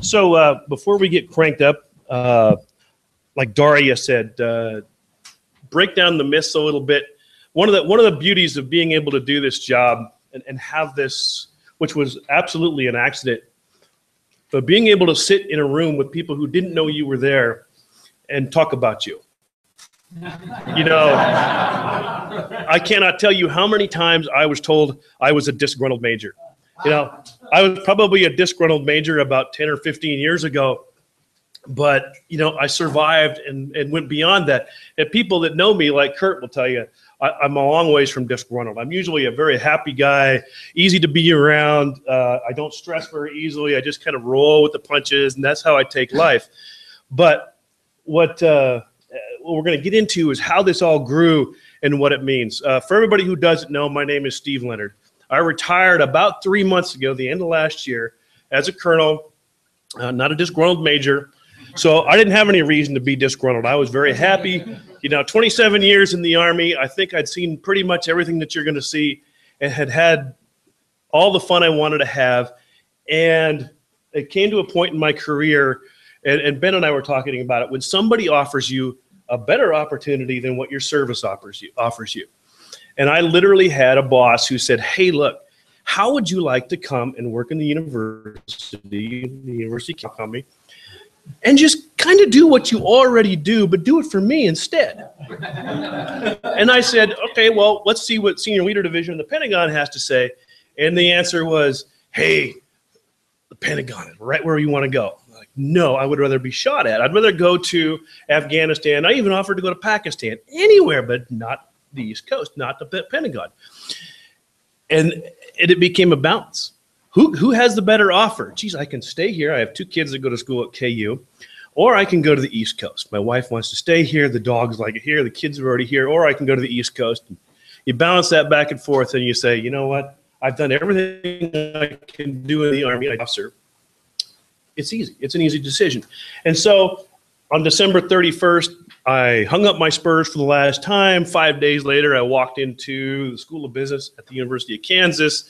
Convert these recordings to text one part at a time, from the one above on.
So before we get cranked up, like Daria said, break down the myths a little bit. One of the beauties of being able to do this job and have this, which was absolutely an accident, but being able to sit in a room with people who didn't know you were there and talk about you. You know, I cannot tell you how many times I was told I was a disgruntled major. You know, I was probably a disgruntled major about 10 or 15 years ago, but, you know, I survived and went beyond that. And people that know me, like Kurt, will tell you, I'm a long ways from disgruntled. I'm usually a very happy guy, easy to be around. I don't stress very easily. I just kind of roll with the punches, and that's how I take life. But what we're going to get into is how this all grew and what it means. For everybody who doesn't know, my name is Steve Leonard. I retired about 3 months ago, the end of last year, as a colonel, not a disgruntled major. So I didn't have any reason to be disgruntled. I was very happy. You know, 27 years in the Army, I think I'd seen pretty much everything that you're going to see and had had all the fun I wanted to have. And it came to a point in my career, and Ben and I were talking about it, when somebody offers you a better opportunity than what your service offers you. And I literally had a boss who said, hey, look, how would you like to come and work in the University of me, and just kind of do what you already do, but do it for me instead? And I said, okay, well, let's see what Senior Leader Division in the Pentagon has to say. And the answer was, hey, the Pentagon is right where you want to go. I'm like, no, I would rather be shot at. I'd rather go to Afghanistan. I even offered to go to Pakistan, anywhere, but not the East Coast, not the Pentagon. And it became a balance. Who has the better offer? Geez, I can stay here. I have 2 kids that go to school at KU, or I can go to the East Coast. My wife wants to stay here. The dogs like it here. The kids are already here. Or I can go to the East Coast. And you balance that back and forth, and you say, you know what? I've done everything I can do in the Army. I'm officer. It's easy. It's an easy decision. And so on December 31st, I hung up my spurs for the last time. 5 days later, I walked into the School of Business at the University of Kansas,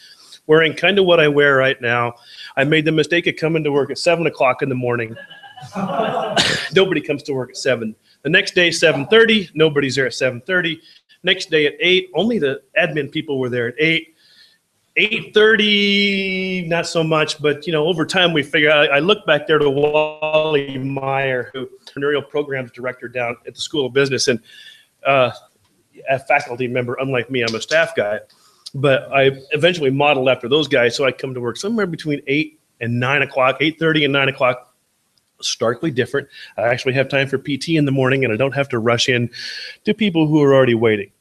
wearing kind of what I wear right now. I made the mistake of coming to work at 7 o'clock in the morning. Nobody comes to work at 7. The next day, 7:30, nobody's there at 7:30. Next day at 8, only the admin people were there at 8. 8:30, not so much, but, you know, over time we figure out. I look back there to Wally Meyer, who entrepreneurial programs director down at the School of Business, and a faculty member. Unlike me, I'm a staff guy, but I eventually modeled after those guys. So I come to work somewhere between 8 and 9 o'clock, 8:30 and 9 o'clock. Starkly different. I actually have time for PT in the morning, and I don't have to rush in to people who are already waiting.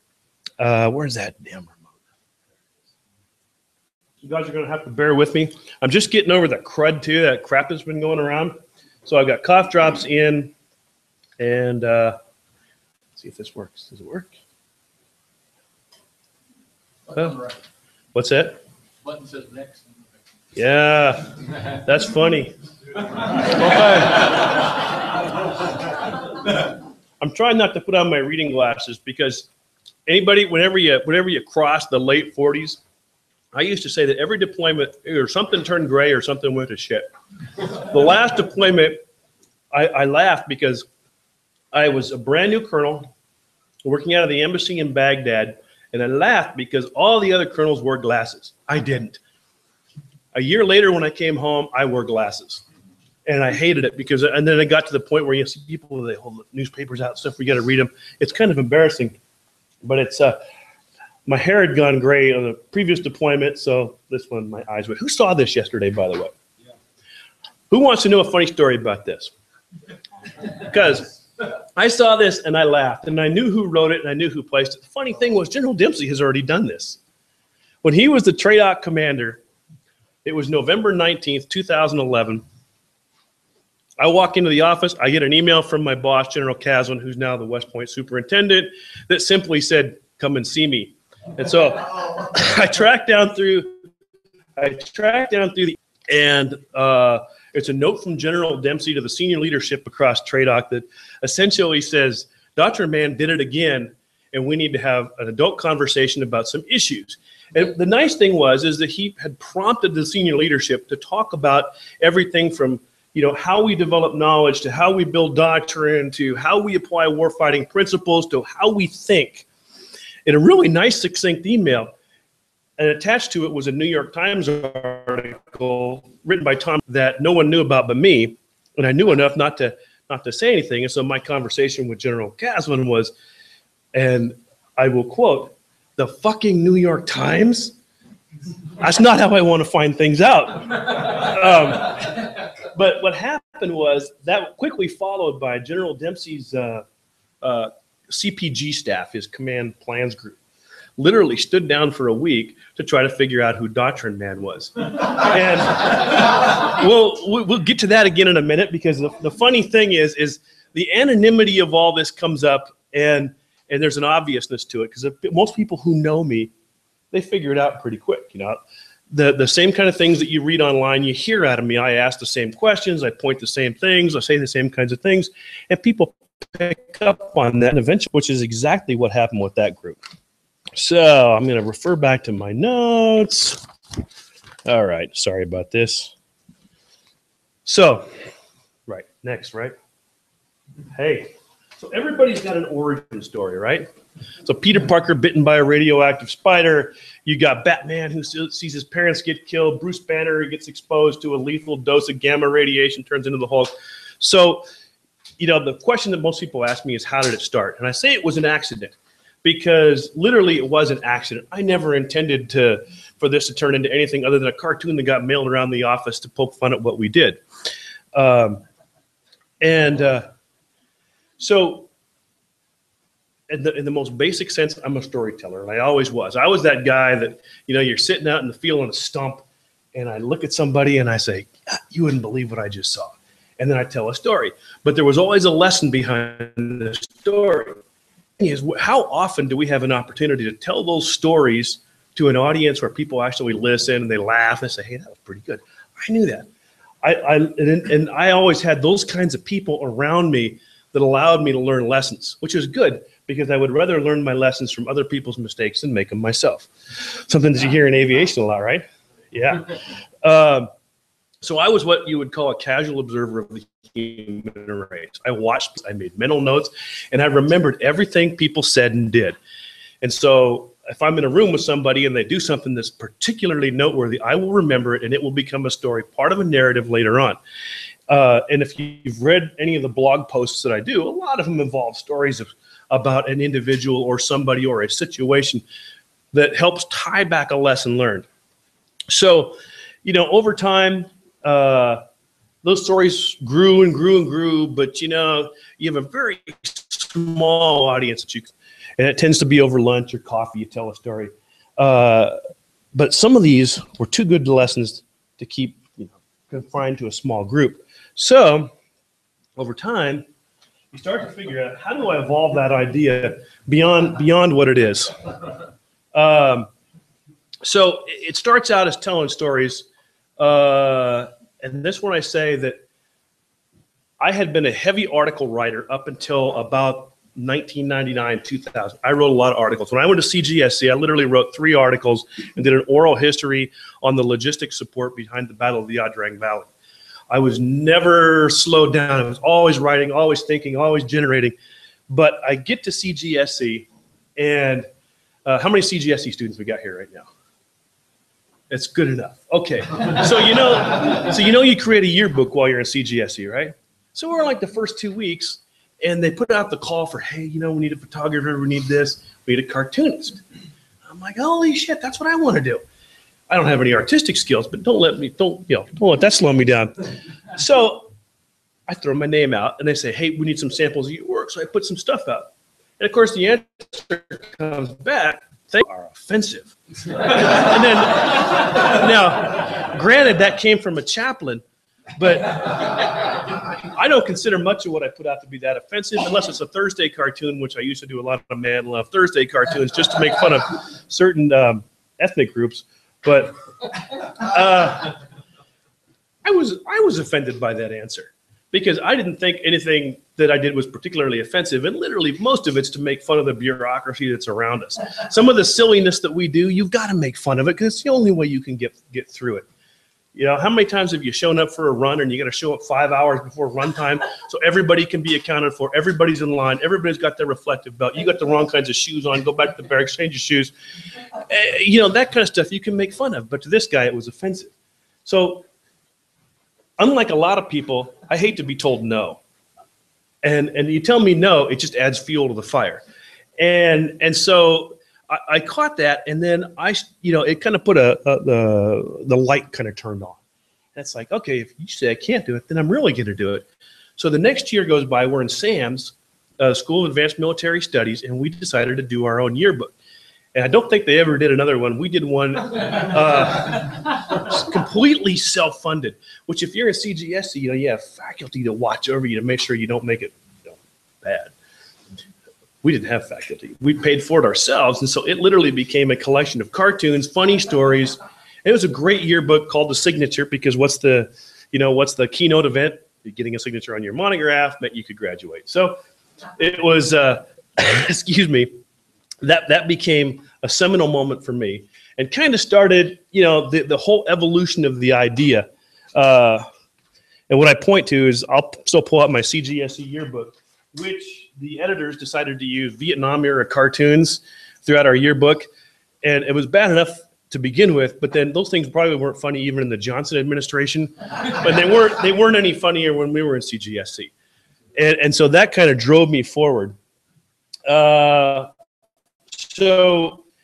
Where's that damn remote? You guys are going to have to bear with me. I'm just getting over the crud too, that crap that's been going around. So I've got cough drops in, and let's see if this works. Does it work? Right. What's that? Button says next. Yeah, that's funny. Okay. I'm trying not to put on my reading glasses, because anybody, whenever you cross the late 40s, I used to say that every deployment, either something turned gray or something went to shit. The last deployment, I laughed because I was a brand new colonel working out of the embassy in Baghdad, and I laughed because all the other colonels wore glasses. I didn't. A year later, when I came home, I wore glasses. And I hated it because, and then I got to the point where you see people, they hold the newspapers out and stuff, we got to read them. It's kind of embarrassing, but it's, my hair had gone gray on the previous deployment, so this one, my eyes went. Who saw this yesterday, by the way? Yeah. Who wants to know a funny story about this? Because I saw this and I laughed, and I knew who wrote it and I knew who placed it. The funny thing was, General Dempsey has already done this. When he was the TRADOC commander, it was November 19th, 2011. I walk into the office, I get an email from my boss, General Caslin, who's now the West Point superintendent, that simply said, come and see me. And so I tracked down through and it's a note from General Dempsey to the senior leadership across TRADOC that essentially says, Doctrine Man did it again, and we need to have an adult conversation about some issues. And the nice thing is that he had prompted the senior leadership to talk about everything from, you know, how we develop knowledge, to how we build doctrine, to how we apply warfighting principles, to how we think, in a really nice, succinct email. And attached to it was a New York Times article written by Tom that no one knew about but me, and I knew enough not to say anything. And so my conversation with General Caswin was, and I will quote, "The fucking New York Times? That's not how I want to find things out." But what happened was that quickly followed by General Dempsey's CPG staff, his command plans group, literally stood down for a week to try to figure out who Doctrine Man was. And we'll get to that again in a minute, because the funny thing is the anonymity of all this comes up, and there's an obviousness to it, because most people who know me, they figure it out pretty quick. You know, the same kind of things that you read online, you hear out of me. I ask the same questions, I point the same things, I say the same kinds of things, and people pick up on that, and eventually, which is exactly what happened with that group. So I'm going to refer back to my notes. All right, sorry about this. So, right, next, right? Hey, so everybody's got an origin story, right? So Peter Parker bitten by a radioactive spider. You got Batman who sees his parents get killed. Bruce Banner who gets exposed to a lethal dose of gamma radiation, turns into the Hulk. So, you know, the question that most people ask me is, how did it start? And I say it was an accident, because literally it was an accident. I never intended for this to turn into anything other than a cartoon that got mailed around the office to poke fun at what we did. So in the most basic sense, I'm a storyteller, and I always was. I was that guy that, you know, you're sitting out in the field on a stump, and I look at somebody and I say, "You wouldn't believe what I just saw." And then I tell a story. But there was always a lesson behind the story. Is how often do we have an opportunity to tell those stories to an audience where people actually listen and they laugh and say, "Hey, that was pretty good. I knew that." And I always had those kinds of people around me that allowed me to learn lessons, which is good, because I would rather learn my lessons from other people's mistakes than make them myself. Something that you hear in aviation a lot, right? Yeah. So I was what you would call a casual observer of the human race. I watched, I made mental notes, and I remembered everything people said and did. And so if I'm in a room with somebody and they do something that's particularly noteworthy, I will remember it, and it will become a story, part of a narrative later on. And if you've read any of the blog posts that I do, a lot of them involve stories about an individual or somebody or a situation that helps tie back a lesson learned. So, you know, over time, those stories grew and grew and grew, but you know, you have a very small audience that and it tends to be over lunch or coffee, you tell a story. But some of these were too good lessons to keep, you know, confined to a small group. So over time, you start to figure out, how do I evolve that idea beyond what it is? So it starts out as telling stories. And this one I say that I had been a heavy article writer up until about 1999, 2000. I wrote a lot of articles. When I went to CGSC, I literally wrote 3 articles and did an oral history on the logistics support behind the Battle of the Yadrang Valley. I was never slowed down. I was always writing, always thinking, always generating. But I get to CGSC, and how many CGSC students we got here right now? It's good enough. Okay. So you know you create a yearbook while you're in CGSE, right? So we're like the first 2 weeks, and they put out the call for, hey, you know, we need a photographer, we need this, we need a cartoonist. I'm like, holy shit, that's what I want to do. I don't have any artistic skills, but don't let that slow me down. So I throw my name out, and they say, hey, we need some samples of your work. So I put some stuff out. And of course, the answer comes back, they are offensive. And then, now, granted, that came from a chaplain, but I don't consider much of what I put out to be that offensive, unless it's a Thursday cartoon, which I used to do a lot of Man Love Thursday cartoons just to make fun of certain ethnic groups. But I was offended by that answer, because I didn't think anything that I did was particularly offensive, and literally most of it's to make fun of the bureaucracy that's around us. Some of the silliness that we do, you've got to make fun of it, because it's the only way you can get through it. You know, how many times have you shown up for a run and you got to show up 5 hours before run time so everybody can be accounted for, everybody's in line, everybody's got their reflective belt, you got the wrong kinds of shoes on, go back to the barracks, change your shoes. You know, that kind of stuff you can make fun of, but to this guy it was offensive. So unlike a lot of people, I hate to be told no. And you tell me no, it just adds fuel to the fire. And so I caught that, and then it kind of put the light kind of turned on. That's like, okay, if you say I can't do it, then I'm really going to do it. So the next year goes by, we're in SAMS, School of Advanced Military Studies, and we decided to do our own yearbook. And I don't think they ever did another one. We did one completely self-funded, which if you're in CGSC, you have faculty to watch over you to make sure you don't make it bad. We didn't have faculty. We paid for it ourselves, and so it literally became a collection of cartoons, funny stories. It was a great yearbook called The Signature, because what's the keynote event? Getting a signature on your monograph meant you could graduate. So it was, excuse me, that became a seminal moment for me, and kind of started, the whole evolution of the idea. And what I point to is I'll still pull out my CGSE yearbook, which the editors decided to use Vietnam-era cartoons throughout our yearbook. And it was bad enough to begin with, but then those things probably weren't funny even in the Johnson administration. But they weren't any funnier when we were in CGSC. And so that kind of drove me forward. So,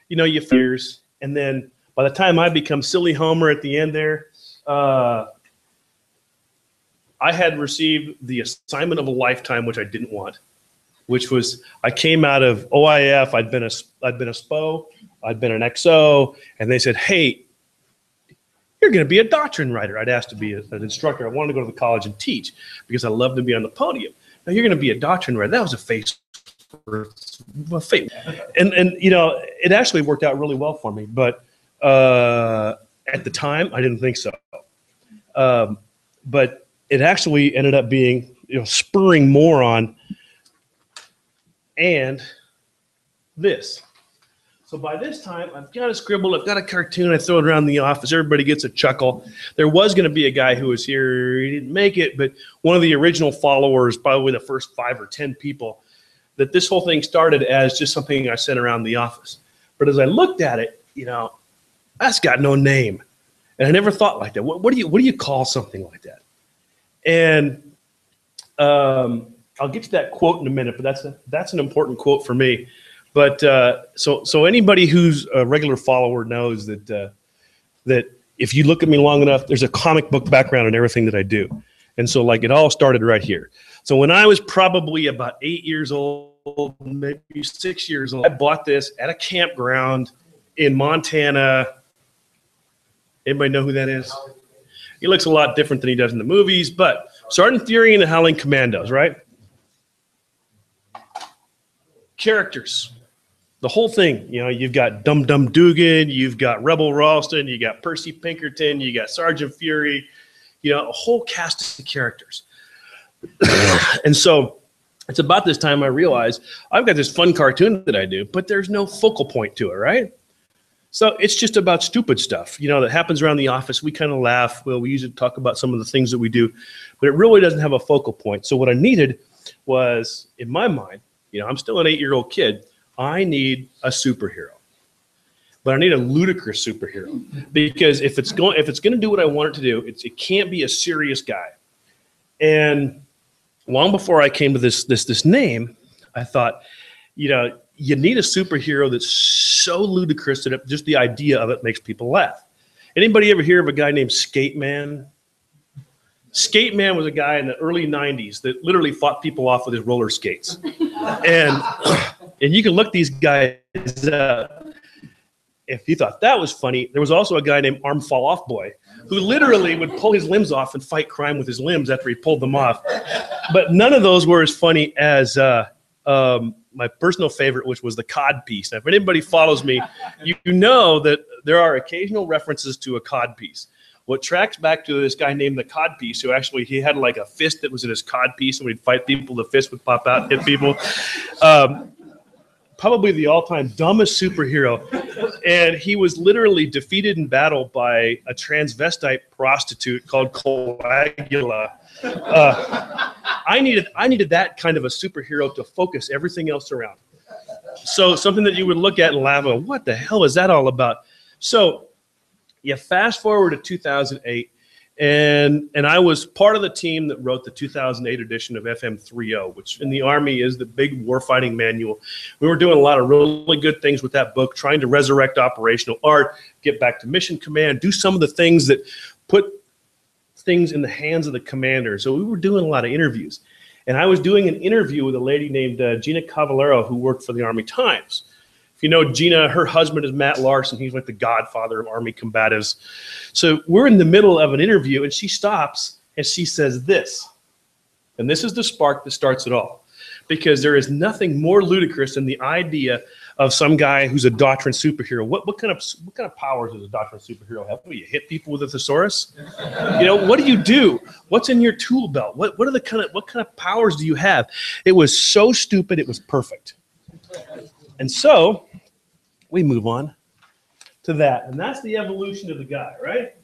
you fears. And then by the time I become Silly Homer at the end there, I had received the assignment of a lifetime, which I didn't want, which was I came out of OIF. I'd been a SPO, I'd been an XO, and they said, "Hey, you're going to be a doctrine writer." I'd asked to be an instructor. I wanted to go to the college and teach because I loved to be on the podium. Now you're going to be a doctrine writer. That was a face for fate, and it actually worked out really well for me. But at the time, I didn't think so. But it actually ended up being, spurring more on, and this. So by this time, I've got a scribble, I've got a cartoon, I throw it around the office, everybody gets a chuckle. There was going to be a guy who was here, he didn't make it, but one of the original followers, probably the first 5 or 10 people, that this whole thing started as just something I sent around the office. But as I looked at it, that's got no name. And I never thought like that. What do you call something like that? And I'll get to that quote in a minute, but that's an important quote for me. But so anybody who's a regular follower knows that if you look at me long enough, there's a comic book background in everything that I do. And so it all started right here. So when I was probably about 8 years old, maybe 6 years old, I bought this at a campground in Montana. Anybody know who that is? He looks a lot different than he does in the movies, but Sergeant Fury and the Howling Commandos, right? Characters. The whole thing, you've got Dum Dum Dugan, you've got Rebel Ralston, you got Percy Pinkerton, you got Sergeant Fury, a whole cast of characters. And so it's about this time I realized I've got this fun cartoon that I do, but there's no focal point to it, right? So it's just about stupid stuff, that happens around the office. We kind of laugh. Well, we usually talk about some of the things that we do, but it really doesn't have a focal point. So what I needed was, in my mind, I'm still an 8-year-old kid. I need a superhero, but I need a ludicrous superhero, because if it's going to do what I want it to do, it can't be a serious guy. And long before I came to this name, I thought, you need a superhero that's so ludicrous that just the idea of it makes people laugh. Anybody ever hear of a guy named Skate Man? Skate Man was a guy in the early 90s that literally fought people off with his roller skates. And you can look these guys up. If you thought that was funny, there was also a guy named Arm Fall Off Boy who literally would pull his limbs off and fight crime with his limbs after he pulled them off. But none of those were as funny as my personal favorite, which was the cod piece. Now, if anybody follows me, you know that there are occasional references to a cod piece. What tracks back to this guy named the cod piece, who actually, he had like a fist that was in his cod piece, and we'd fight people, the fist would pop out and hit people. probably the all-time dumbest superhero. And he was literally defeated in battle by a transvestite prostitute called Coagula. I needed that kind of a superhero to focus everything else around. So something that you would look at and laugh at, what the hell is that all about? So you fast forward to 2008, and I was part of the team that wrote the 2008 edition of FM 3.0, which in the Army is the big warfighting manual. We were doing a lot of really good things with that book, trying to resurrect operational art, get back to mission command, do some of the things that put things in the hands of the commander. So we were doing a lot of interviews. And I was doing an interview with a lady named Gina Cavallero, who worked for the Army Times. If you know Gina, her husband is Matt Larson. He's like the godfather of Army combatives. So we're in the middle of an interview, and she stops, and she says this. And this is the spark that starts it all. Because there is nothing more ludicrous than the idea of some guy who's a Doctrine superhero. What kind of powers does a Doctrine superhero have? What, do you hit people with a thesaurus? You know, what do you do? What's in your tool belt? What kind of powers do you have? It was so stupid, it was perfect. And so we move on to that. And that's the evolution of the guy, right?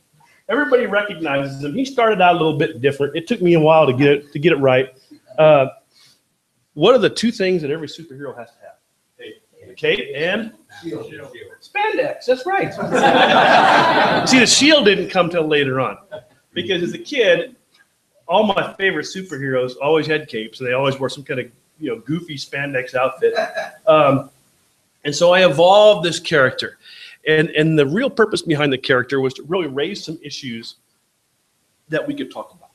Everybody recognizes him. He started out a little bit different. It took me a while to get it right. What are the two things that every superhero has to have? A cape and spandex. That's right. See, the shield didn't come till later on, because as a kid, all my favorite superheroes always had capes, and they always wore some kind of goofy spandex outfit. And so I evolved this character, and the real purpose behind the character was to really raise some issues that we could talk about,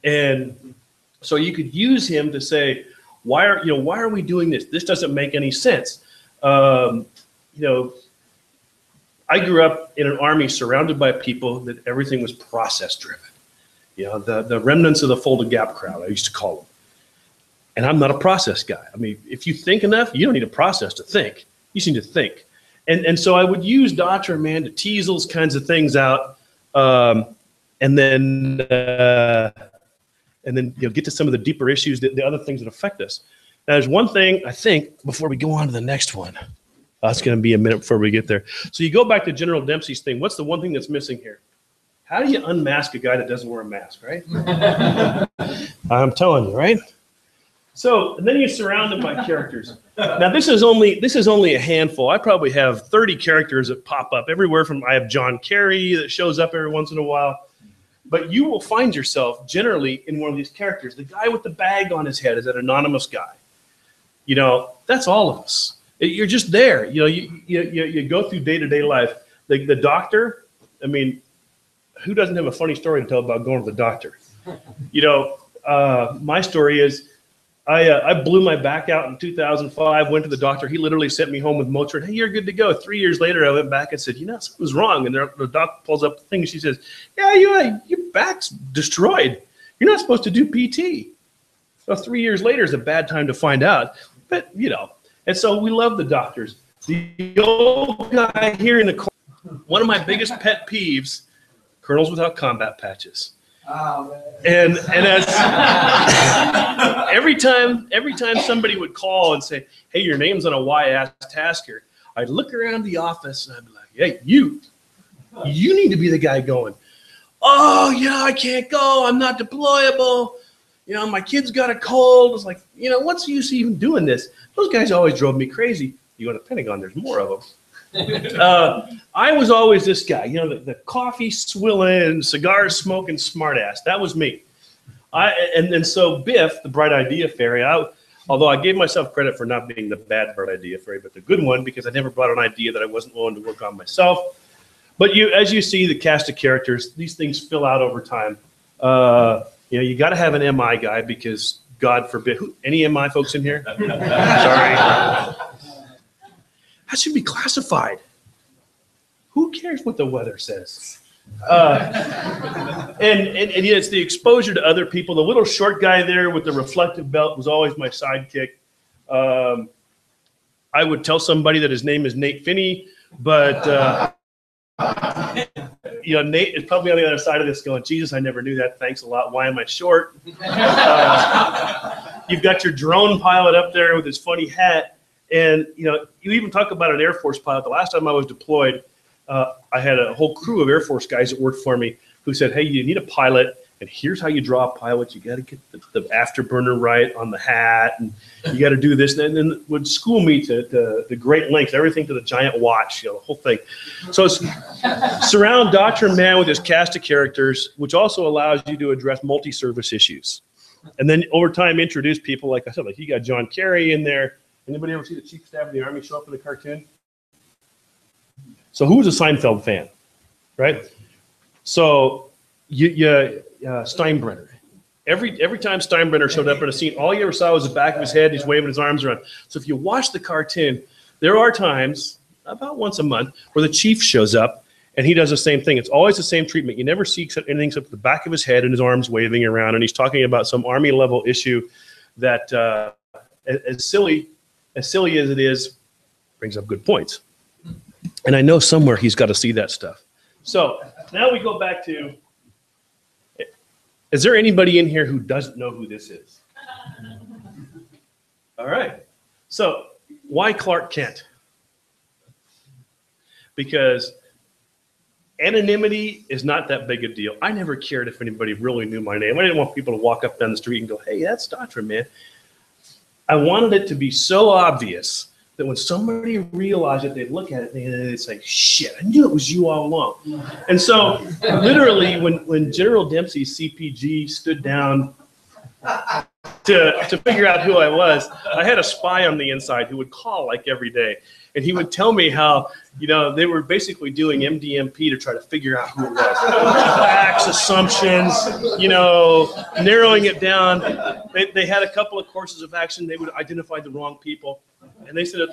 and so you could use him to say, why are we doing this? This doesn't make any sense. I grew up in an army surrounded by people that everything was process driven. The remnants of the folded gap crowd, I used to call them. And I'm not a process guy. I mean, if you think enough, you don't need a process to think. You just need to think. And so I would use Doctrine Man to tease those kinds of things out, and then get to some of the deeper issues, the other things that affect us. Now, there's one thing, I think, before we go on to the next one. It's going to be a minute before we get there. So you go back to General Dempsey's thing. What's the one thing that's missing here? How do you unmask a guy that doesn't wear a mask, right? I'm telling you, right? So, and then you surround them by characters. Now, this is only a handful. I probably have 30 characters that pop up everywhere from, I have John Kerry that shows up every once in a while. But you will find yourself generally in one of these characters. The guy with the bag on his head is that anonymous guy. That's all of us. You're just there. You go through day-to-day life. The doctor, I mean, who doesn't have a funny story to tell about going to the doctor? My story is I blew my back out in 2005, went to the doctor. He literally sent me home with Motrin. Hey, you're good to go. 3 years later, I went back and said, something's wrong. And the doctor pulls up the thing and she says, yeah, your back's destroyed. You're not supposed to do PT. Well, 3 years later is a bad time to find out. But, and so we love the doctors. The old guy here in the corner, one of my biggest pet peeves, colonels without combat patches. Oh, man. And as every time somebody would call and say, hey, your name's on a Y-ass task here, I'd look around the office and I'd be like, hey, you need to be the guy going, oh, I can't go. I'm not deployable. My kid's got a cold. It's like, what's the use of even doing this? Those guys always drove me crazy. You go to Pentagon, there's more of them. I was always this guy, the coffee swilling, cigar smoking smartass. That was me. And so Biff, the bright idea fairy, although I gave myself credit for not being the bad bright idea fairy, but the good one, because I never brought an idea that I wasn't willing to work on myself. But as you see the cast of characters, these things fill out over time. You got to have an MI guy, because God forbid, any MI folks in here? Sorry. That should be classified. Who cares what the weather says? And it's the exposure to other people. The little short guy there with the reflective belt was always my sidekick. I would tell somebody that his name is Nate Finney, but Nate is probably on the other side of this going, Jesus, I never knew that. Thanks a lot. Why am I short? You've got your drone pilot up there with his funny hat. And, you know, you even talk about an Air Force pilot. The last time I was deployed, I had a whole crew of Air Force guys that worked for me who said, hey, you need a pilot, and here's how you draw a pilot. You got to get the afterburner right on the hat, and you got to do this. And then would school me to the great lengths, everything to the giant watch, you know, the whole thing. So surround Doctrine Man with his cast of characters, which also allows you to address multi-service issues. And then over time, introduce people, like I said, like you got John Kerry in there. Anybody ever see the Chief of Staff of the Army show up in a cartoon? So who was a Seinfeld fan, right? So Steinbrenner. Every time Steinbrenner showed up in a scene, all you ever saw was the back of his head. He's waving his arms around. So if you watch the cartoon, there are times, about once a month, where the chief shows up and he does the same thing. It's always the same treatment. You never see anything except the back of his head and his arms waving around, and he's talking about some Army level issue that, as silly as it is, brings up good points. And I know somewhere he's got to see that stuff. So now we go back to, is there anybody in here who doesn't know who this is? All right. So why Clark Kent? Because anonymity is not that big a deal. I never cared if anybody really knew my name. I didn't want people to walk up down the street and go, hey, that's Doctrine Man. I wanted it to be so obvious that when somebody realized it, they'd look at it and they'd say, shit, I knew it was you all along. And so literally when General Dempsey's CPG stood down to figure out who I was, I had a spy on the inside who would call like every day. And he would tell me how, you know, they were basically doing MDMP to try to figure out who it was. Facts, assumptions, you know, narrowing it down. They had a couple of courses of action. They would identify the wrong people. And they said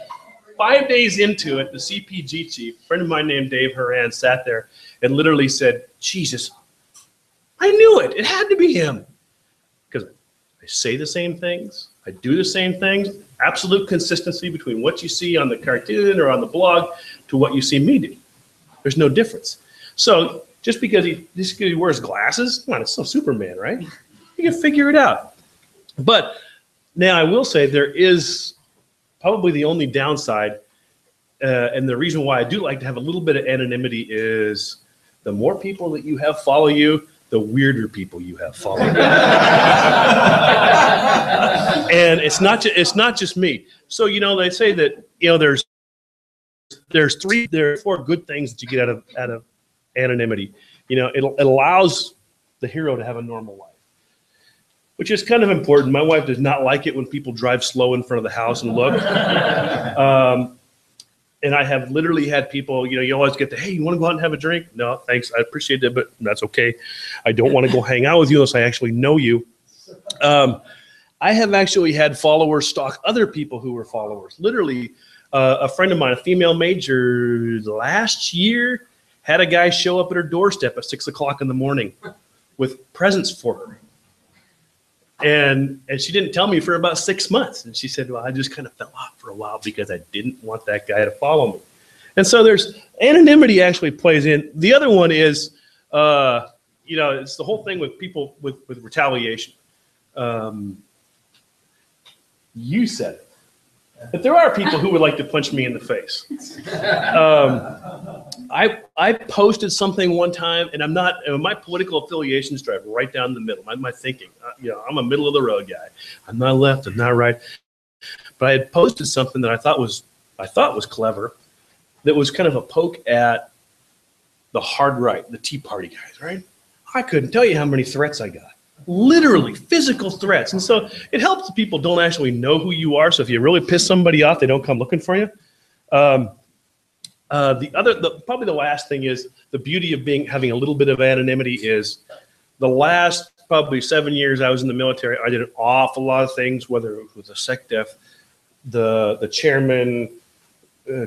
5 days into it, the CPG chief, a friend of mine named Dave Horan, sat there and literally said, Jesus, I knew it. It had to be him. Because I say the same things. I do the same things. Absolute consistency between what you see on the cartoon or on the blog to what you see me do. There's no difference. So just because he wears glasses, come on, it's still Superman, right? You can figure it out. But now I will say there is probably the only downside, and the reason why I do like to have a little bit of anonymity is the more people that you have follow you, the weirder people you have follow you. And it's not just me. So, you know, they say that, you know, there are 4 good things that you get out of anonymity. You know, it allows the hero to have a normal life, which is kind of important. My wife does not like it when people drive slow in front of the house and look. And I have literally had people, you know, you always get the, hey, you want to go out and have a drink? No, thanks. I appreciate it, but that's okay. I don't want to go hang out with you unless I actually know you. I have actually had followers stalk other people who were followers. Literally, a friend of mine, a female major, last year had a guy show up at her doorstep at 6 o'clock in the morning with presents for her. And she didn't tell me for about 6 months. And she said, well, I just kind of fell off for a while because I didn't want that guy to follow me. And so there's anonymity actually plays in. The other one is, you know, it's the whole thing with people with retaliation. You said it. But there are people who would like to punch me in the face. I posted something one time, and I'm not. My political affiliations drive right down the middle. My thinking, you know, I'm a middle of the road guy. I'm not left. I'm not right. But I had posted something that I thought was clever. That was kind of a poke at the hard right, the Tea Party guys. Right? I couldn't tell you how many threats I got. Literally physical threats. And so it helps the people don't actually know who you are. So if you really piss somebody off, they don't come looking for you. Probably the last thing is the beauty of having a little bit of anonymity is the last probably 7 years I was in the military, I did an awful lot of things, whether it was the SecDef, the chairman,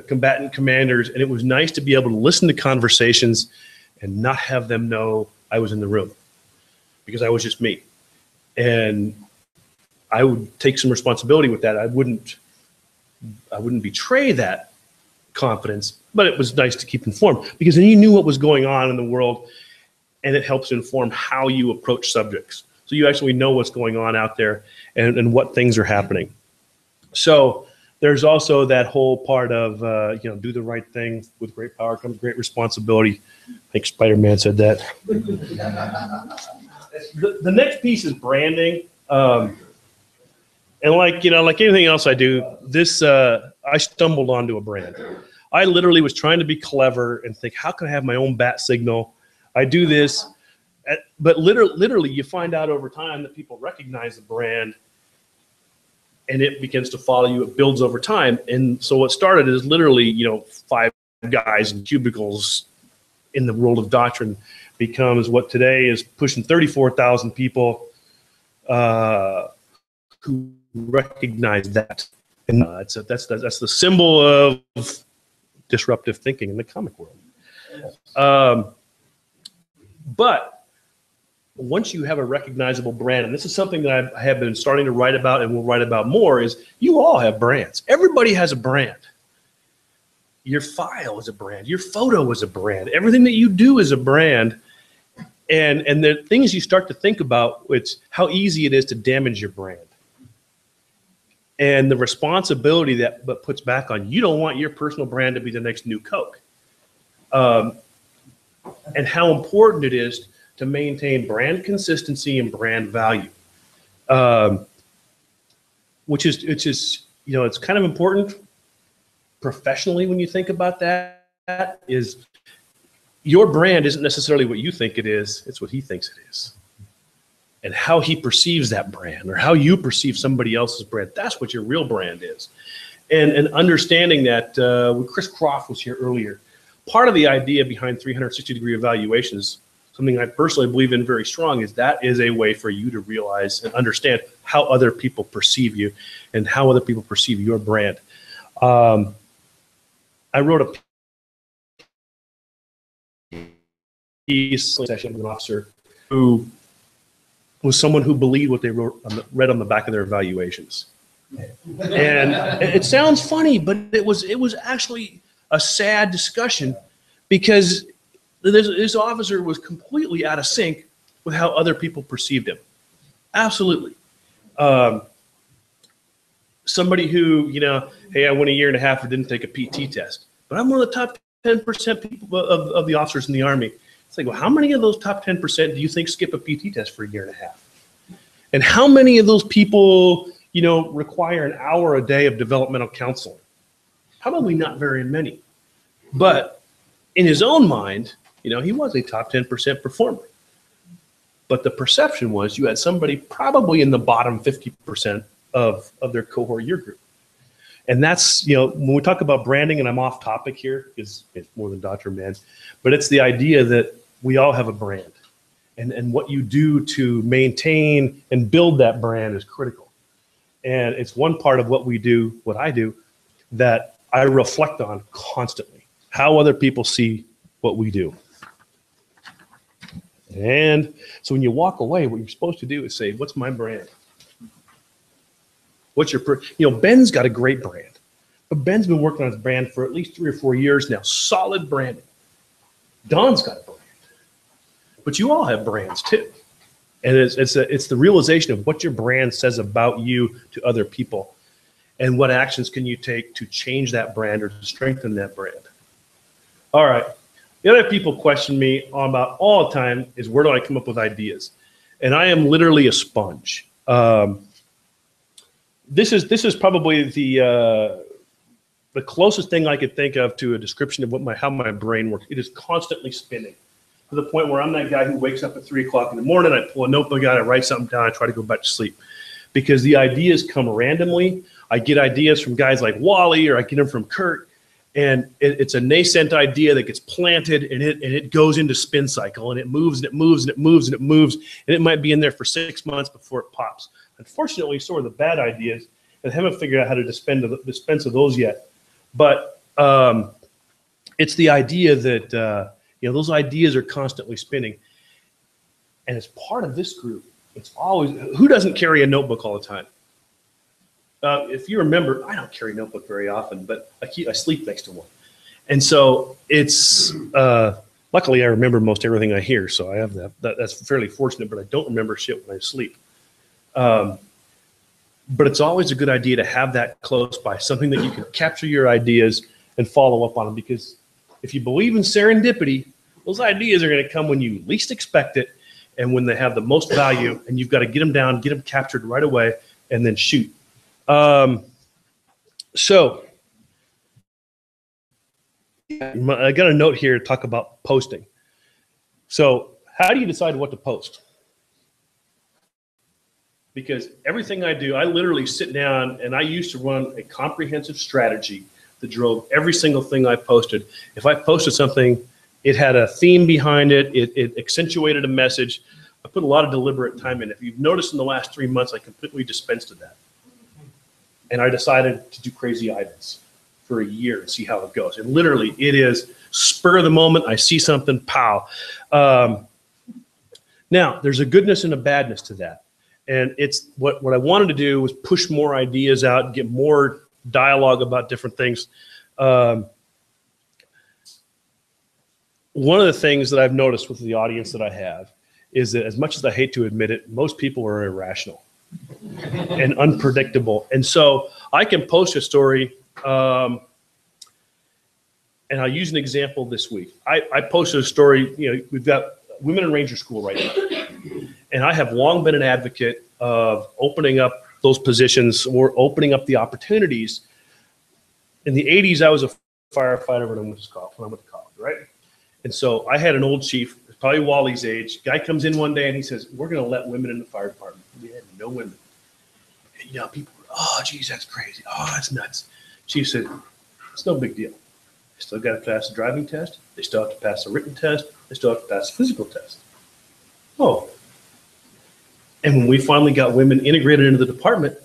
combatant commanders, and it was nice to be able to listen to conversations and not have them know I was in the room. Because I was just me. And I would take some responsibility with that. I wouldn't betray that confidence, but it was nice to keep informed because then you knew what was going on in the world, and it helps inform how you approach subjects. So you actually know what's going on out there and what things are happening. So there's also that whole part of, you know, do the right thing. With great power comes great responsibility. I think Spider-Man said that. The next piece is branding. And like, you know, like anything else I do, this, I stumbled onto a brand. I literally was trying to be clever and think, how can I have my own bat signal? I do this, but literally you find out over time that people recognize the brand and it begins to follow you. It builds over time. And so what started is literally, you know, 5 guys in cubicles in the world of doctrine becomes what today is pushing 34,000 people who recognize that. And that's the symbol of disruptive thinking in the comic world. But once you have a recognizable brand, and this is something that I have been starting to write about and will write about more, is you all have brands. Everybody has a brand. Your file is a brand. Your photo is a brand. Everything that you do is a brand. And the things you start to think about, it's how easy it is to damage your brand. And the responsibility that puts back on you. Don't want your personal brand to be the next new Coke. And how important it is to maintain brand consistency and brand value, which is, you know, it's kind of important professionally when you think about that, is your brand isn't necessarily what you think it is, it's what he thinks it is. And how he perceives that brand, or how you perceive somebody else's brand, that's what your real brand is. And understanding that, when Chris Croft was here earlier, part of the idea behind 360-degree evaluations, something I personally believe in very strong, is that is a way for you to realize and understand how other people perceive you and how other people perceive your brand. I wrote a piece session with an officer who was someone who believed what they read on the back of their evaluations. And it sounds funny, but it was actually a sad discussion, because this officer was completely out of sync with how other people perceived him. Absolutely. Somebody who, you know, hey, I went 1.5 years and didn't take a PT test, but I'm one of the top 10% people of the officers in the Army. It's like, well, how many of those top 10% do you think skip a PT test for 1.5 years? And how many of those people, you know, require an hour a day of developmental counseling? Probably not very many. But in his own mind, you know, he was a top 10% performer. But the perception was you had somebody probably in the bottom 50% of their cohort year group. And that's, you know, when we talk about branding, and I'm off topic here because it's more than Doctrine Man, but it's the idea that we all have a brand. And what you do to maintain and build that brand is critical. And it's one part of what we do, what I do, that I reflect on constantly, how other people see what we do. And so when you walk away, what you're supposed to do is say, what's my brand? What's your, you know, Ben's got a great brand, but Ben's been working on his brand for at least 3 or 4 years now, solid branding. Don's got a brand, but you all have brands too. And it's the realization of what your brand says about you to other people, and what actions can you take to change that brand or to strengthen that brand. All right. The other people question me about all the time is, where do I come up with ideas? And I am literally a sponge. This is probably the closest thing I could think of to a description of how my brain works. It is constantly spinning, to the point where I'm that guy who wakes up at 3 o'clock in the morning, I pull a notebook out, I write something down, I try to go back to sleep, because the ideas come randomly. I get ideas from guys like Wally, or I get them from Kurt, and it's a nascent idea that gets planted, and it goes into spin cycle, and it moves and it moves and it moves and it moves, and it might be in there for 6 months before it pops. Unfortunately, so are the bad ideas, and I haven't figured out how to dispense of those yet. But it's the idea that you know, those ideas are constantly spinning, and as part of this group, it's always, who doesn't carry a notebook all the time? If you remember, I don't carry a notebook very often, but I sleep next to one. And so it's, luckily I remember most everything I hear, so I have that's fairly fortunate, but I don't remember shit when I sleep. but it's always a good idea to have that close by, something that you can capture your ideas and follow up on them. Because if you believe in serendipity, those ideas are going to come when you least expect it and when they have the most value, and you've got to get them down, get them captured right away, and then shoot. So I got a note here to talk about posting. So how do you decide what to post? Because everything I do, I literally sit down, and I used to run a comprehensive strategy that drove every single thing I posted. If I posted something, it had a theme behind it. It accentuated a message. I put a lot of deliberate time in. If you've noticed in the last 3 months, I completely dispensed of that. And I decided to do crazy items for a year and see how it goes. And literally, it is spur of the moment. I see something, pow. Now, there's a goodness and a badness to that. And it's what I wanted to do was push more ideas out, get more dialogue about different things. One of the things that I've noticed with the audience that I have is that, as much as I hate to admit it, most people are irrational and unpredictable. And so I can post a story, and I'll use an example this week. I posted a story, we've got Women in Ranger School right now. And I have long been an advocate of opening up those positions or opening up the opportunities. In the 80s, I was a firefighter when I went to college, right? And so I had an old chief, probably Wally's age. Guy comes in one day and he says, "We're going to let women in the fire department." We had no women. And, people were, "Oh, geez, that's crazy. Oh, that's nuts." Chief said, "It's no big deal. They still got to pass the driving test. They still have to pass the written test. They still have to pass the physical test." Oh. And when we finally got women integrated into the department,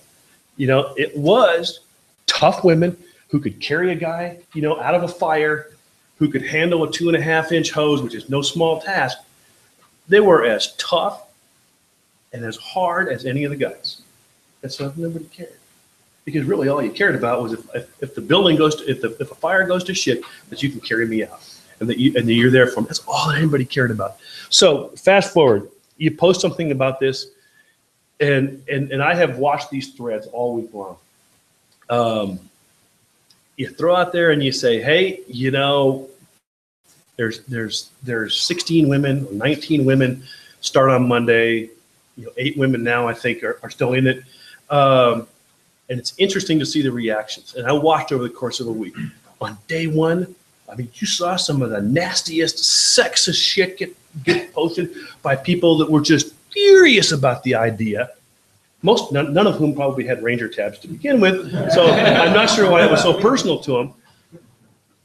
it was tough women who could carry a guy, out of a fire, who could handle a 2.5-inch hose, which is no small task. They were as tough and as hard as any of the guys. And so nobody cared. Because really all you cared about was if the building goes to, if a fire goes to shit, that you can carry me out. And that you're there for me. That's all that anybody cared about. So fast forward, you post something about this, and I have watched these threads all week long. You throw out there and you say, "Hey, there's 16 women, 19 women start on Monday. 8 women now I think are still in it." And it's interesting to see the reactions. And I watched over the course of a week. On day one, you saw some of the nastiest, sexist shit get posted by people that were just furious about the idea. None of whom probably had Ranger tabs to begin with, so I'm not sure why it was so personal to them.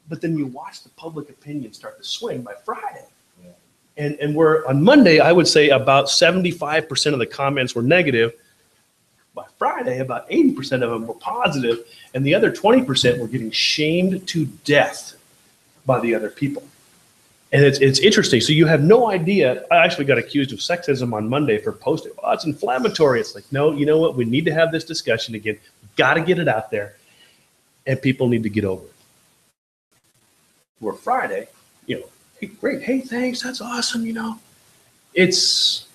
But then you watch the public opinion start to swing by Friday. Yeah. And we're on Monday, I would say about 75% of the comments were negative. By Friday, about 80% of them were positive, and the other 20% were getting shamed to death by the other people. And it's interesting. So you have no idea. I actually got accused of sexism on Monday for posting. "Oh, it's inflammatory." It's like, no, you know what? We need to have this discussion again. We've got to get it out there, and people need to get over it. Where Friday, hey, great. Hey, thanks. That's awesome. It's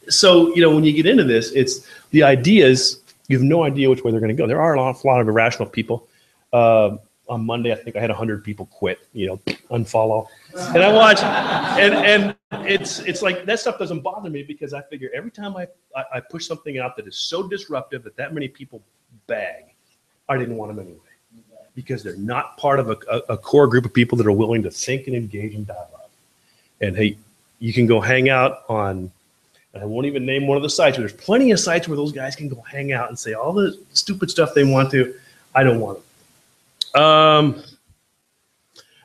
so, when you get into this, it's the ideas. You have no idea which way they're going to go. There are a lot of irrational people. On Monday, I think I had 100 people quit, unfollow. And I watch, and it's like that stuff doesn't bother me, because I figure every time I push something out that is so disruptive that many people bag, I didn't want them anyway, because they're not part of a core group of people that are willing to think and engage in dialogue. And hey, you can go hang out on, and I won't even name one of the sites, but there's plenty of sites where those guys can go hang out and say all the stupid stuff they want to. I don't want it.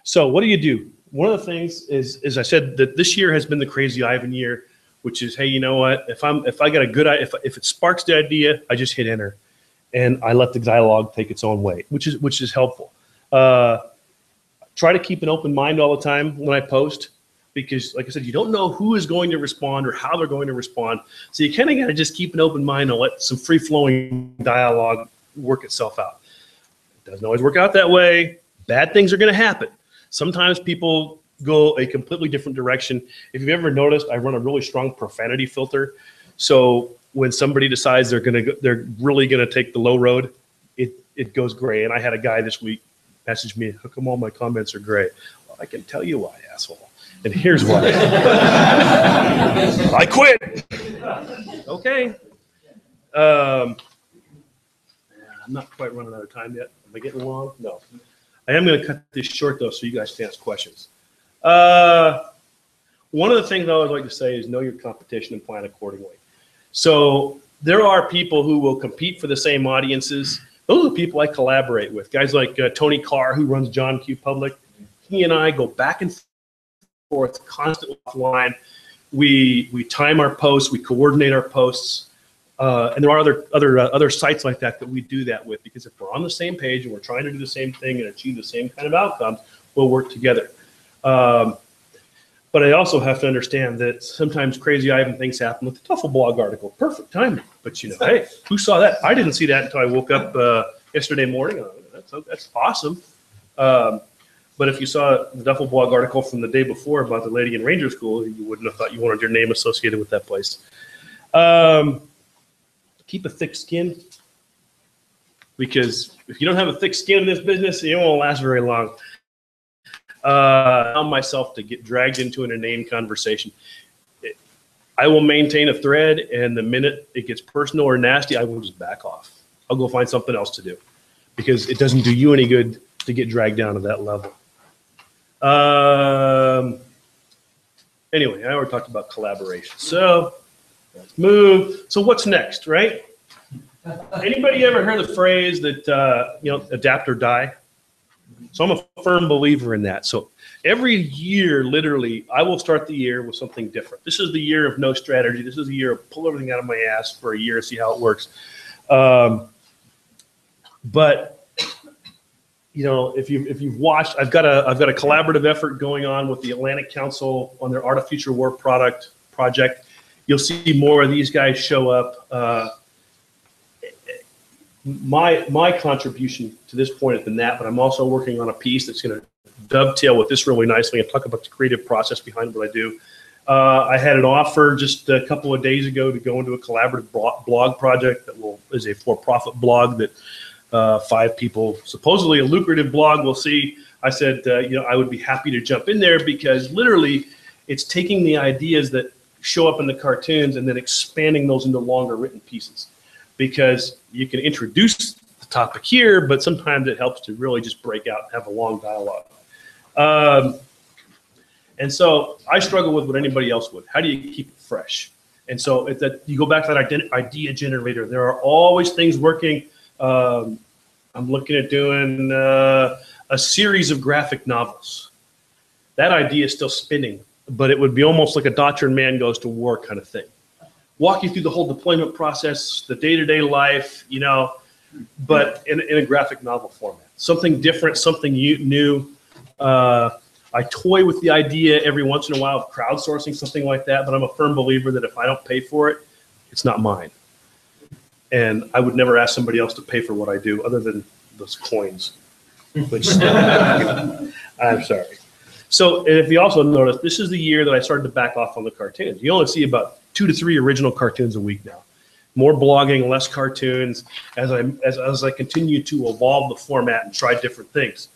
So what do you do? One of the things is I said that this year has been the crazy Ivan year, which is, hey, you know what? If I got a good, if it sparks the idea, I just hit enter, and I let the dialogue take its own way, which is helpful. Try to keep an open mind all the time when I post, because like I said, you don't know who is going to respond or how they're going to respond. So you kind of got to just keep an open mind and let some free flowing dialogue work itself out. Doesn't always work out that way. Bad things are going to happen. Sometimes people go a completely different direction. If you've ever noticed, I run a really strong profanity filter. So when somebody decides they're really gonna take the low road, it goes gray. And I had a guy this week message me, "How come all my comments are gray?" Well, I can tell you why, asshole. And here's why. I quit. Okay. I'm not quite running out of time yet. Am I getting long? No. I am going to cut this short, though, so you guys can ask questions. One of the things I always like to say is know your competition and plan accordingly. So there are people who will compete for the same audiences. Those are the people I collaborate with. Guys like Tony Carr, who runs John Q Public. He and I go back and forth constantly offline. We time our posts. We coordinate our posts. And there are other sites like that we do that with, because if we're on the same page and we're trying to do the same thing and achieve the same kind of outcomes, we'll work together. But I also have to understand that sometimes crazy Ivan things happen with the Tuffle blog article. Perfect timing. But hey, who saw that? I didn't see that until I woke up yesterday morning. That's awesome. But if you saw the Duffel blog article from the day before about the lady in Ranger School, you wouldn't have thought you wanted your name associated with that place. Keep a thick skin, because if you don't have a thick skin in this business, it won't last very long. I found myself to get dragged into an inane conversation. I will maintain a thread, and the minute it gets personal or nasty, I will just back off. I'll go find something else to do, because it doesn't do you any good to get dragged down to that level. Anyway, I already talked about collaboration. So let's move. So what's next, right? Anybody ever heard the phrase that, adapt or die? So I'm a firm believer in that. So every year, literally, I will start the year with something different. This is the year of no strategy. This is the year of pull everything out of my ass for a year and see how it works. But if you've watched, I've got a collaborative effort going on with the Atlantic Council on their Art of Future War project. You'll see more of these guys show up. My contribution to this point has been that, but I'm also working on a piece that's going to dovetail with this really nicely and talk about the creative process behind what I do. I had an offer just a couple of days ago to go into a collaborative blog project that is a for-profit blog that 5 people, supposedly a lucrative blog. We'll see. I said, I would be happy to jump in there, because literally it's taking the ideas that show up in the cartoons and then expanding those into longer written pieces, because you can introduce the topic here, but sometimes it helps to really just break out and have a long dialogue. And so I struggle with what anybody else would. How do you keep it fresh? And so you go back to that idea generator. There are always things working. I'm looking at doing a series of graphic novels. That idea is still spinning, but it would be almost like a Doctrine Man goes to war kind of thing. Walk you through the whole deployment process, the day-to-day life, but in a graphic novel format. Something different, something new. I toy with the idea every once in a while of crowdsourcing something like that, but I'm a firm believer that if I don't pay for it, it's not mine. And I would never ask somebody else to pay for what I do other than those coins, which I'm sorry. So if you also notice, this is the year that I started to back off on the cartoons. You only see about 2 to 3 original cartoons a week now. More blogging, less cartoons, as I continue to evolve the format and try different things.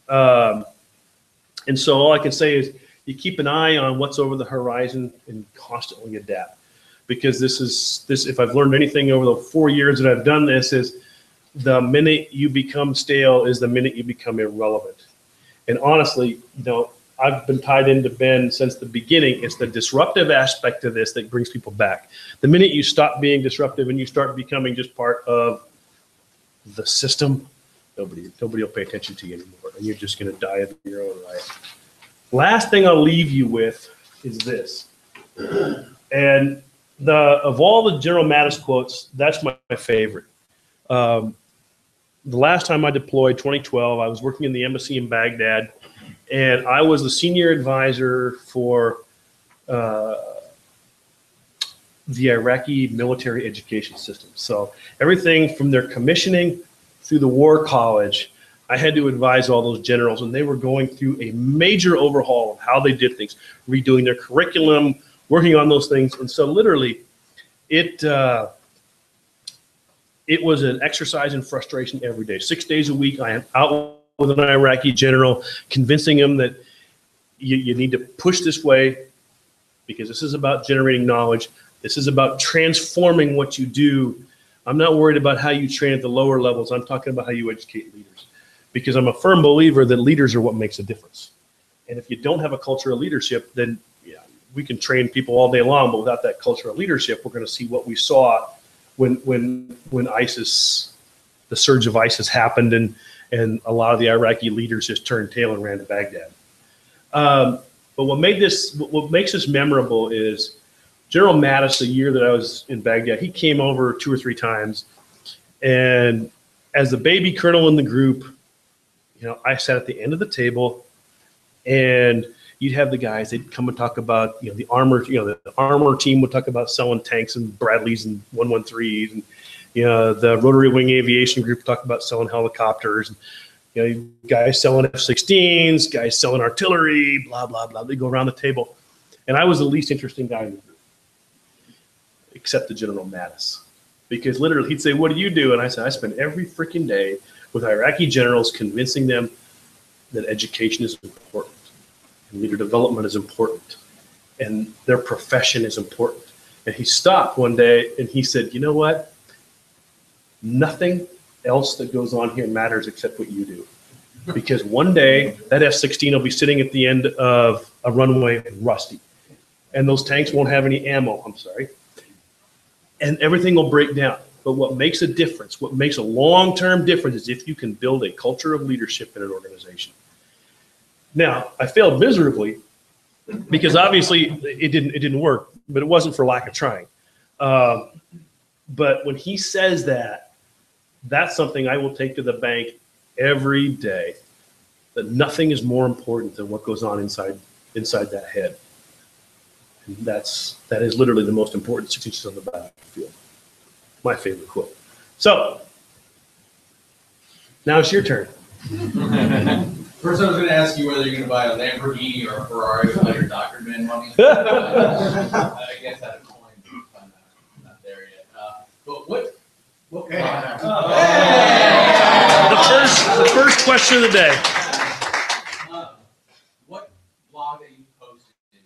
And so all I can say is you keep an eye on what's over the horizon and constantly adapt. Because if I've learned anything over the 4 years that I've done this, is the minute you become stale is the minute you become irrelevant. And honestly, I've been tied into Ben since the beginning. It's the disruptive aspect of this that brings people back. The minute you stop being disruptive and you start becoming just part of the system, nobody will pay attention to you anymore, and you're just going to die of your own right. Last thing I'll leave you with is this. And of all the General Mattis quotes, that's my favorite. The last time I deployed, 2012, I was working in the embassy in Baghdad, and I was the senior advisor for the Iraqi military education system. So everything from their commissioning through the war college, I had to advise all those generals, and they were going through a major overhaul of how they did things, redoing their curriculum, working on those things. And so literally, it was an exercise in frustration every day. 6 days a week, I am out with an Iraqi general, convincing him that you need to push this way because this is about generating knowledge. This is about transforming what you do. I'm not worried about how you train at the lower levels. I'm talking about how you educate leaders, because I'm a firm believer that leaders are what makes a difference. And if you don't have a culture of leadership, then we can train people all day long, but without that culture of leadership, we're going to see what we saw when ISIS, the surge of ISIS happened, and a lot of the Iraqi leaders just turned tail and ran to Baghdad. But what makes this memorable is General Mattis, the year that I was in Baghdad, he came over 2 or 3 times, and as the baby colonel in the group, I sat at the end of the table, and you'd have the guys, they'd come and talk about, the armor, the armor team would talk about selling tanks and Bradleys and 113s, and the rotary wing aviation group talk about selling helicopters, and guys selling F-16s, guys selling artillery, blah blah blah. They go around the table, and I was the least interesting guy in the group, except the General Mattis, because literally he'd say, "What do you do?" And I said, "I spend every freaking day with Iraqi generals convincing them that education is important, and leader development is important, and their profession is important." And he stopped one day and he said, "You know what? Nothing else that goes on here matters except what you do. Because one day that F-16 will be sitting at the end of a runway rusty, and those tanks won't have any ammo, I'm sorry, and everything will break down. But what makes a difference, what makes a long-term difference, is if you can build a culture of leadership in an organization." Now, I failed miserably because obviously it didn't work, but it wasn't for lack of trying. But when he says that, that's something I will take to the bank every day, that nothing is more important than what goes on inside that head. And that is literally the most important 6 inches on the battlefield. My favorite quote. So now it's your turn. First, I was going to ask you whether you're going to buy a Lamborghini or a Ferrari with all your Doctrine Man money. I guess at a point, I'm not there yet. But what The first question of the day. What blog that you posted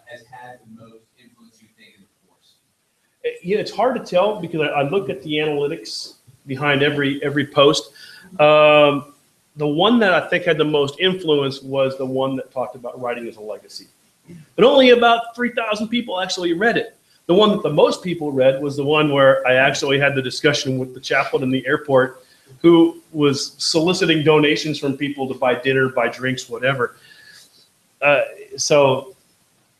has had the most influence, you think, in the force? It's hard to tell because I look at the analytics behind every post. The one that I think had the most influence was the one that talked about writing as a legacy. But only about 3,000 people actually read it. The one that the most people read was the one where I actually had the discussion with the chaplain in the airport, who was soliciting donations from people to buy dinner, buy drinks, whatever. So,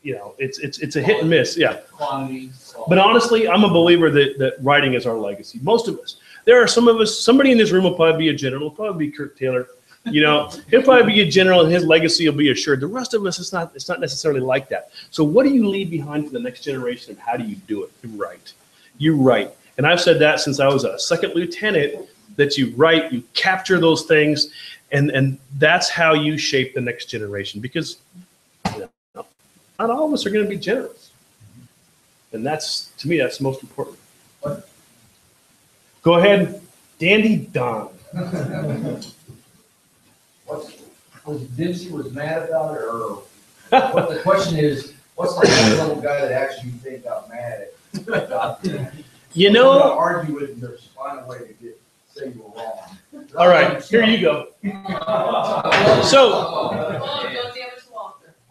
it's a hit and miss, yeah. But honestly, I'm a believer that writing is our legacy. Most of us. There are some of us, somebody in this room will probably be a general, will probably be Kirk Taylor. He'll probably be a general and his legacy will be assured. The rest of us, it's not necessarily like that. So what do you leave behind for the next generation, and how do you do it? You write. And I've said that since I was a second lieutenant, that you write, you capture those things, and that's how you shape the next generation, because not all of us are going to be generals. And to me, that's the most important. What? Go ahead, Dandy Don. Was Vinci mad about it, or what the question is, what's the little guy that actually you think got mad at? Argue with him, find a way to say you were wrong. All right, here you go. So,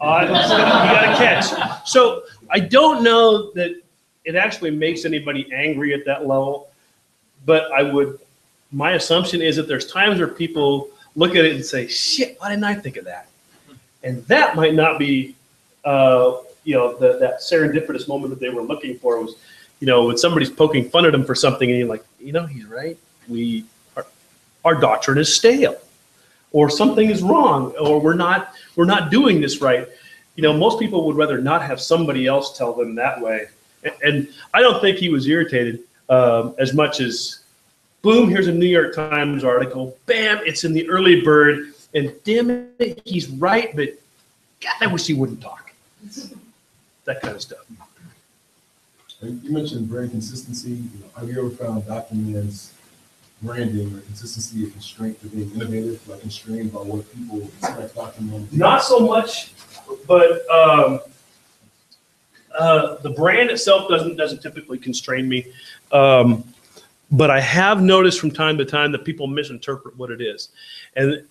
you got to catch. So I don't know that it actually makes anybody angry at that level, but my assumption is that there's times where people look at it and say, "Shit, why didn't I think of that?" And that might not be, that serendipitous moment that they were looking for. Was, when somebody's poking fun at them for something, and you're like, he's right. Our doctrine is stale, or something is wrong, or we're not doing this right. Most people would rather not have somebody else tell them that way. And I don't think he was irritated as much as, boom, here's a New York Times article. Bam, it's in the early bird. And damn it, he's right, but God, I wish he wouldn't talk. That kind of stuff. You mentioned brand consistency. Have you ever found Doctrine Man's branding or consistency a constraint to being innovative, like constrained by what people expect Doctrine Man to do? Not so much, but the brand itself doesn't typically constrain me. But I have noticed from time to time that people misinterpret what it is, and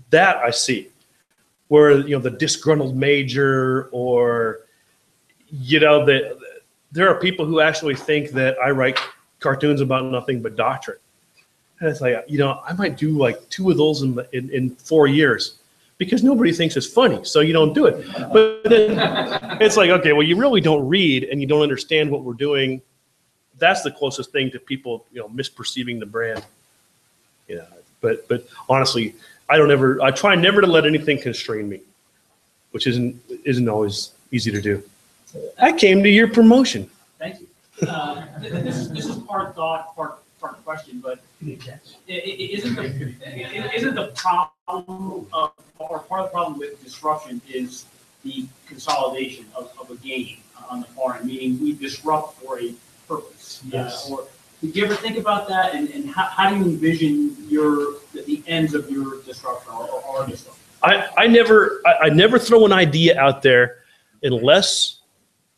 that I see, where the disgruntled major, or there are people who actually think that I write cartoons about nothing but doctrine. And it's like, I might do like 2 of those in 4 years because nobody thinks it's funny. So you don't do it. But then it's like, okay, well, you really don't read and you don't understand what we're doing. That's the closest thing to people, misperceiving the brand. But honestly, I try never to let anything constrain me, which isn't always easy to do. I came to your promotion. Thank you. This is part thought, part question, but isn't the problem or part of the problem with disruption is the consolidation of a game on the far end, meaning we disrupt for a purpose. Yes. Or did you ever think about that, and how do you envision the ends of your disruption or disruption? I never throw an idea out there unless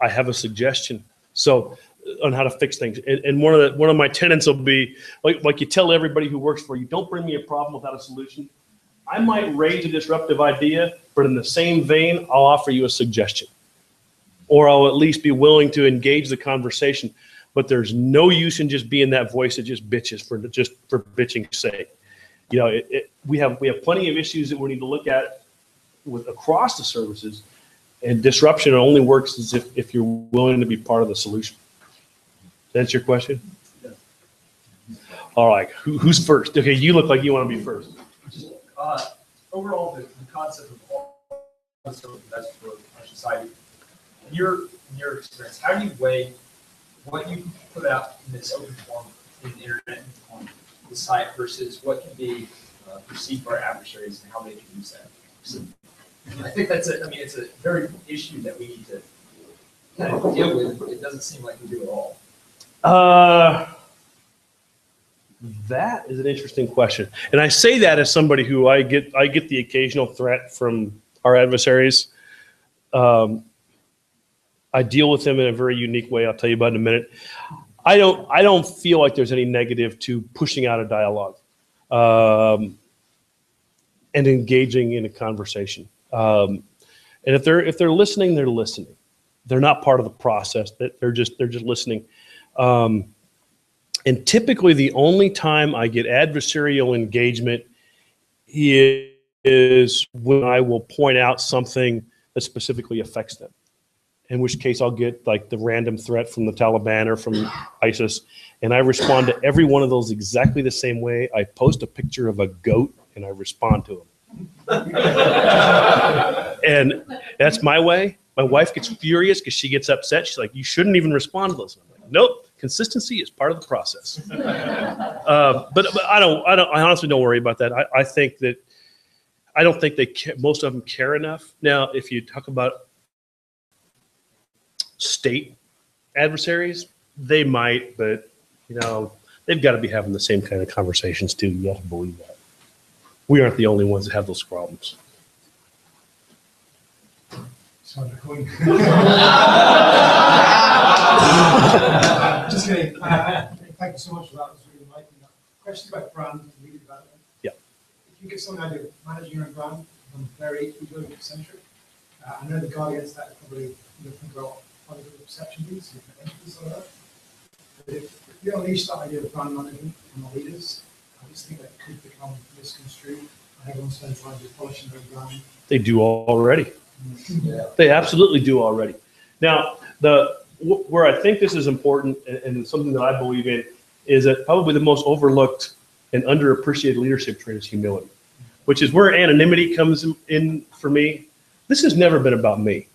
I have a suggestion. So on how to fix things, and one of my tenets will be like you tell everybody who works for you, don't bring me a problem without a solution. I might raise a disruptive idea, but in the same vein, I'll offer you a suggestion, or I'll at least be willing to engage the conversation. But there's no use in just being that voice that just bitches for bitching's sake. We have plenty of issues that we need to look at across the services, and disruption only works as if you're willing to be part of the solution. That's your question? Yeah. All right, who's first? Okay, you look like you want to be first. Overall, the concept of all the best for our society. In your experience, how do you weigh what you put out in this open form in the internet on the site versus what can be perceived by our adversaries and how they can use that? So, I think it's a very issue that we need to kind of deal with. It doesn't seem like we do at all. That is an interesting question, and I say that as somebody who I get the occasional threat from our adversaries. I deal with them in a very unique way. I'll tell you about in a minute. I don't feel like there's any negative to pushing out a dialogue and engaging in a conversation. And if they're listening, they're listening. They're not part of the process. They're just listening. And typically, the only time I get adversarial engagement is when I will point out something that specifically affects them. In which case, I'll get like the random threat from the Taliban or from ISIS, and I respond to every one of those exactly the same way. I post a picture of a goat, and I respond to them. And that's my way. My wife gets furious because she gets upset. She's like, "You shouldn't even respond to those." I'm like, "Nope. Consistency is part of the process." But I honestly don't worry about that. I think that I don't think most of them care enough. Now, if you talk about state adversaries, they might, but they've got to be having the same kind of conversations too. You have to believe that. We aren't the only ones that have those problems. Just kidding. Thank you so much for that. It was really enlightening. Question about brand and media development. Yeah. If you give someone an idea of managing your own brand, I'm very ego-centric. I know the guy against that is probably think about positive perception piece, and that. But if you unleash that idea of brand management from our leaders, I just think that could become misconstrued. And everyone spends time just polishing their brand. They do already. Yeah. They absolutely do already. Now, where I think this is important and something that I believe in is that probably the most overlooked and underappreciated leadership trait is humility, which is where anonymity comes in for me. This has never been about me.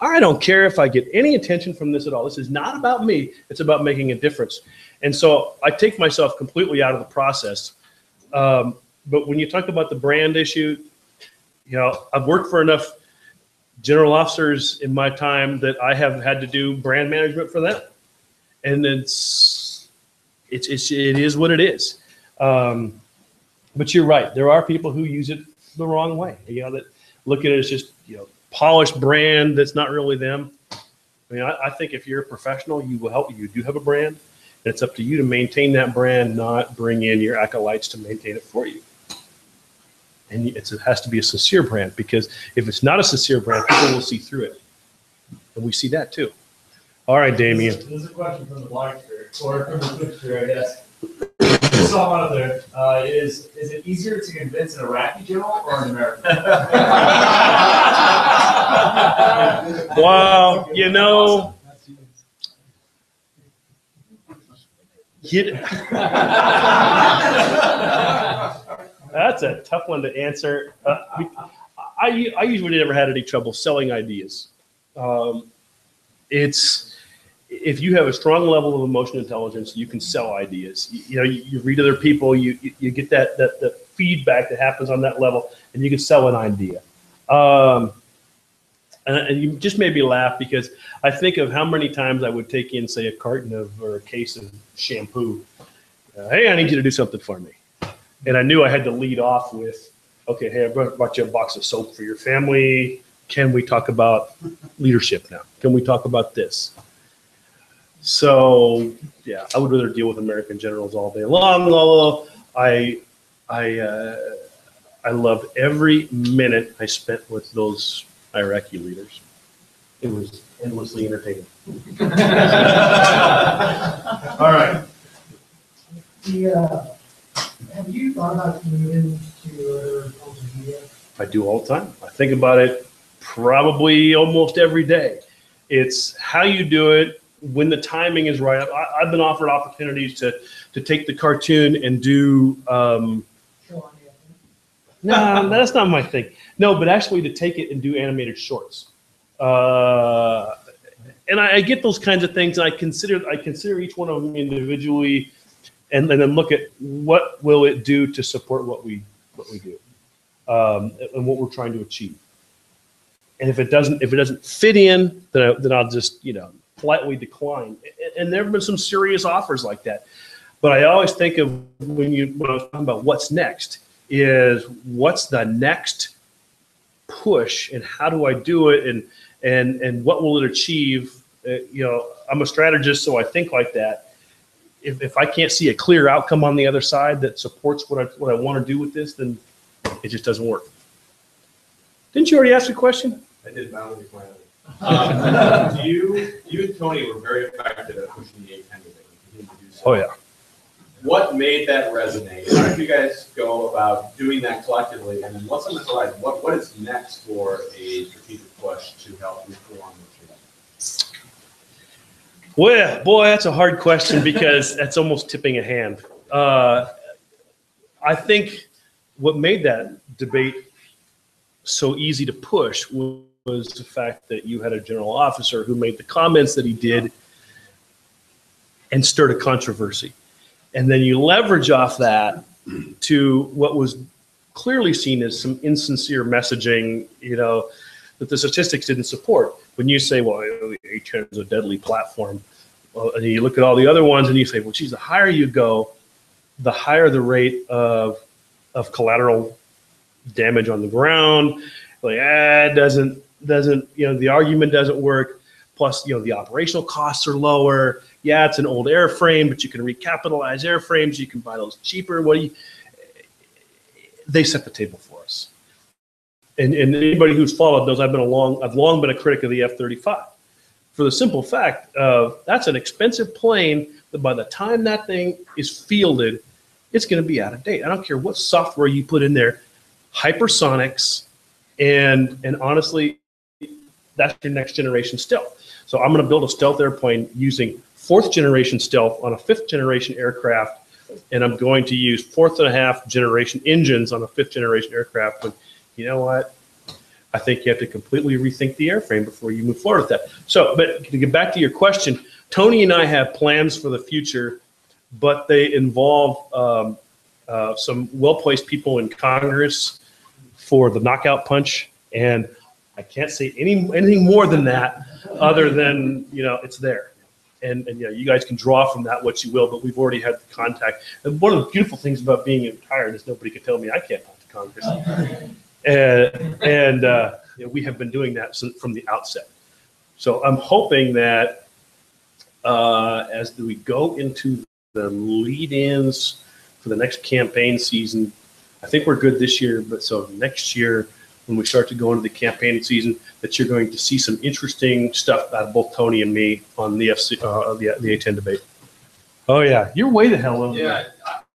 I don't care if I get any attention from this at all. This is not about me. It's about making a difference. And so I take myself completely out of the process. But when you talk about the brand issue, I've worked for enough general officers in my time that I have had to do brand management for them. and it is what it is. But you're right. There are people who use it the wrong way. That look at it as just polished brand that's not really them. I mean, I think if you're a professional, you do have a brand, and it's up to you to maintain that brand, not bring in your acolytes to maintain it for you. And it has to be a sincere brand, because if it's not a sincere brand, people will see through it. And we see that too. All right, Damien. This is a question from the blogster, or from the Twitcher, I guess. I saw one of there. Is it easier to convince an Iraqi general or an American? Wow, that's a tough one to answer. I usually never had any trouble selling ideas. If you have a strong level of emotional intelligence, you can sell ideas. You read other people, you get that feedback that happens on that level, and you can sell an idea. And you just made me laugh, because I think of how many times I would take in, say, a carton or a case of shampoo. Hey, I need you to do something for me. And I knew I had to lead off with, okay, hey, I brought you a box of soap for your family. Can we talk about leadership now? Can we talk about this? So, yeah, I would rather deal with American generals all day long, although I loved every minute I spent with those Iraqi leaders. It was endlessly entertaining. All right. Have you thought about moving to other social media? I do all the time. I think about it probably almost every day. It's how you do it, when the timing is right. I've been offered opportunities to take the cartoon and do. No, that's not my thing. No, but actually to take it and do animated shorts. And I get those kinds of things, and I consider each one of them individually, and then look at what will it do to support what we do, and what we're trying to achieve. And if it doesn't fit in, then I'll just politely decline. And there have been some serious offers like that. But I always think of when I was talking about what's next, is what's the next push, and how do I do it, and what will it achieve? I'm a strategist, so I think like that. If I can't see a clear outcome on the other side that supports what I want to do with this, then it just doesn't work. Didn't you already ask a question? I did not only plan it. You and Tony were very effective at pushing the 810 debate. Oh yeah. What made that resonate? How did you guys go about doing that collectively? And then what's on the horizon? What is next for a strategic push to help reform the treaty? Well, boy, that's a hard question, because that's almost tipping a hand. I think what made that debate so easy to push was the fact that you had a general officer who made the comments that he did and stirred a controversy. And then you leverage off that to what was clearly seen as some insincere messaging, that the statistics didn't support. When you say, well, 810 is a deadly platform, and you look at all the other ones and you say, well, geez, the higher you go, the higher the rate of collateral damage on the ground. Like, it doesn't, the argument doesn't work. Plus, the operational costs are lower. Yeah, it's an old airframe, but you can recapitalize airframes. You can buy those cheaper. They set the table for us. And anybody who's followed knows I've long been a critic of the F-35, for the simple fact of that's an expensive plane that by the time that thing is fielded, it's going to be out of date. I don't care what software you put in there, hypersonics, and honestly, that's your next generation stealth. So I'm going to build a stealth airplane using 4th generation stealth on a 5th generation aircraft, and I'm going to use 4th and a half generation engines on a 5th generation aircraft. But you know what? I think you have to completely rethink the airframe before you move forward with that. So, but to get back to your question, Tony and I have plans for the future, but they involve some well-placed people in Congress for the knockout punch. And I can't say anything more than that, other than, it's there. And yeah, you guys can draw from that what you will, but we've already had the contact. And one of the beautiful things about being retired is nobody can tell me I can't talk to Congress. And you know, we have been doing that from the outset. So I'm hoping that as we go into the lead-ins for the next campaign season, I think we're good this year, but so next year when we start to go into the campaign season, that you're going to see some interesting stuff out of both Tony and me on the the A10 debate. Oh yeah, you're way the hell over there.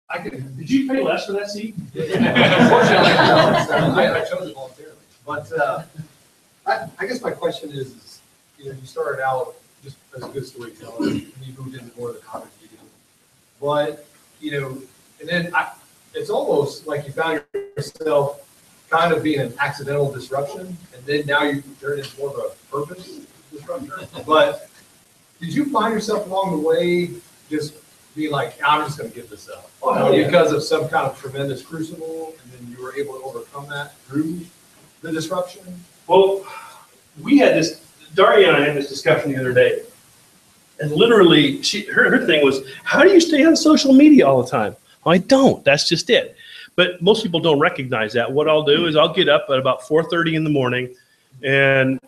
I could. Did you pay less for that seat? Unfortunately, I chose it voluntarily. But I guess my question is, you know, you started out just as a good storyteller, and you moved into more of the comic you do. But, you know, and then it's almost like you found yourself kind of being an accidental disruption, and then now you turn into more of a purpose disruption. But did you find yourself along the way just being like, I'm just going to get this out? Because of some kind of tremendous crucible, and then you were able to overcome that through the disruption? Well, we had this, Daria and I had this discussion the other day, and literally her thing was, how do you stay on social media all the time? I don't, that's just it. But most people don't recognize that. What I'll do is I'll get up at about 4:30 in the morning, and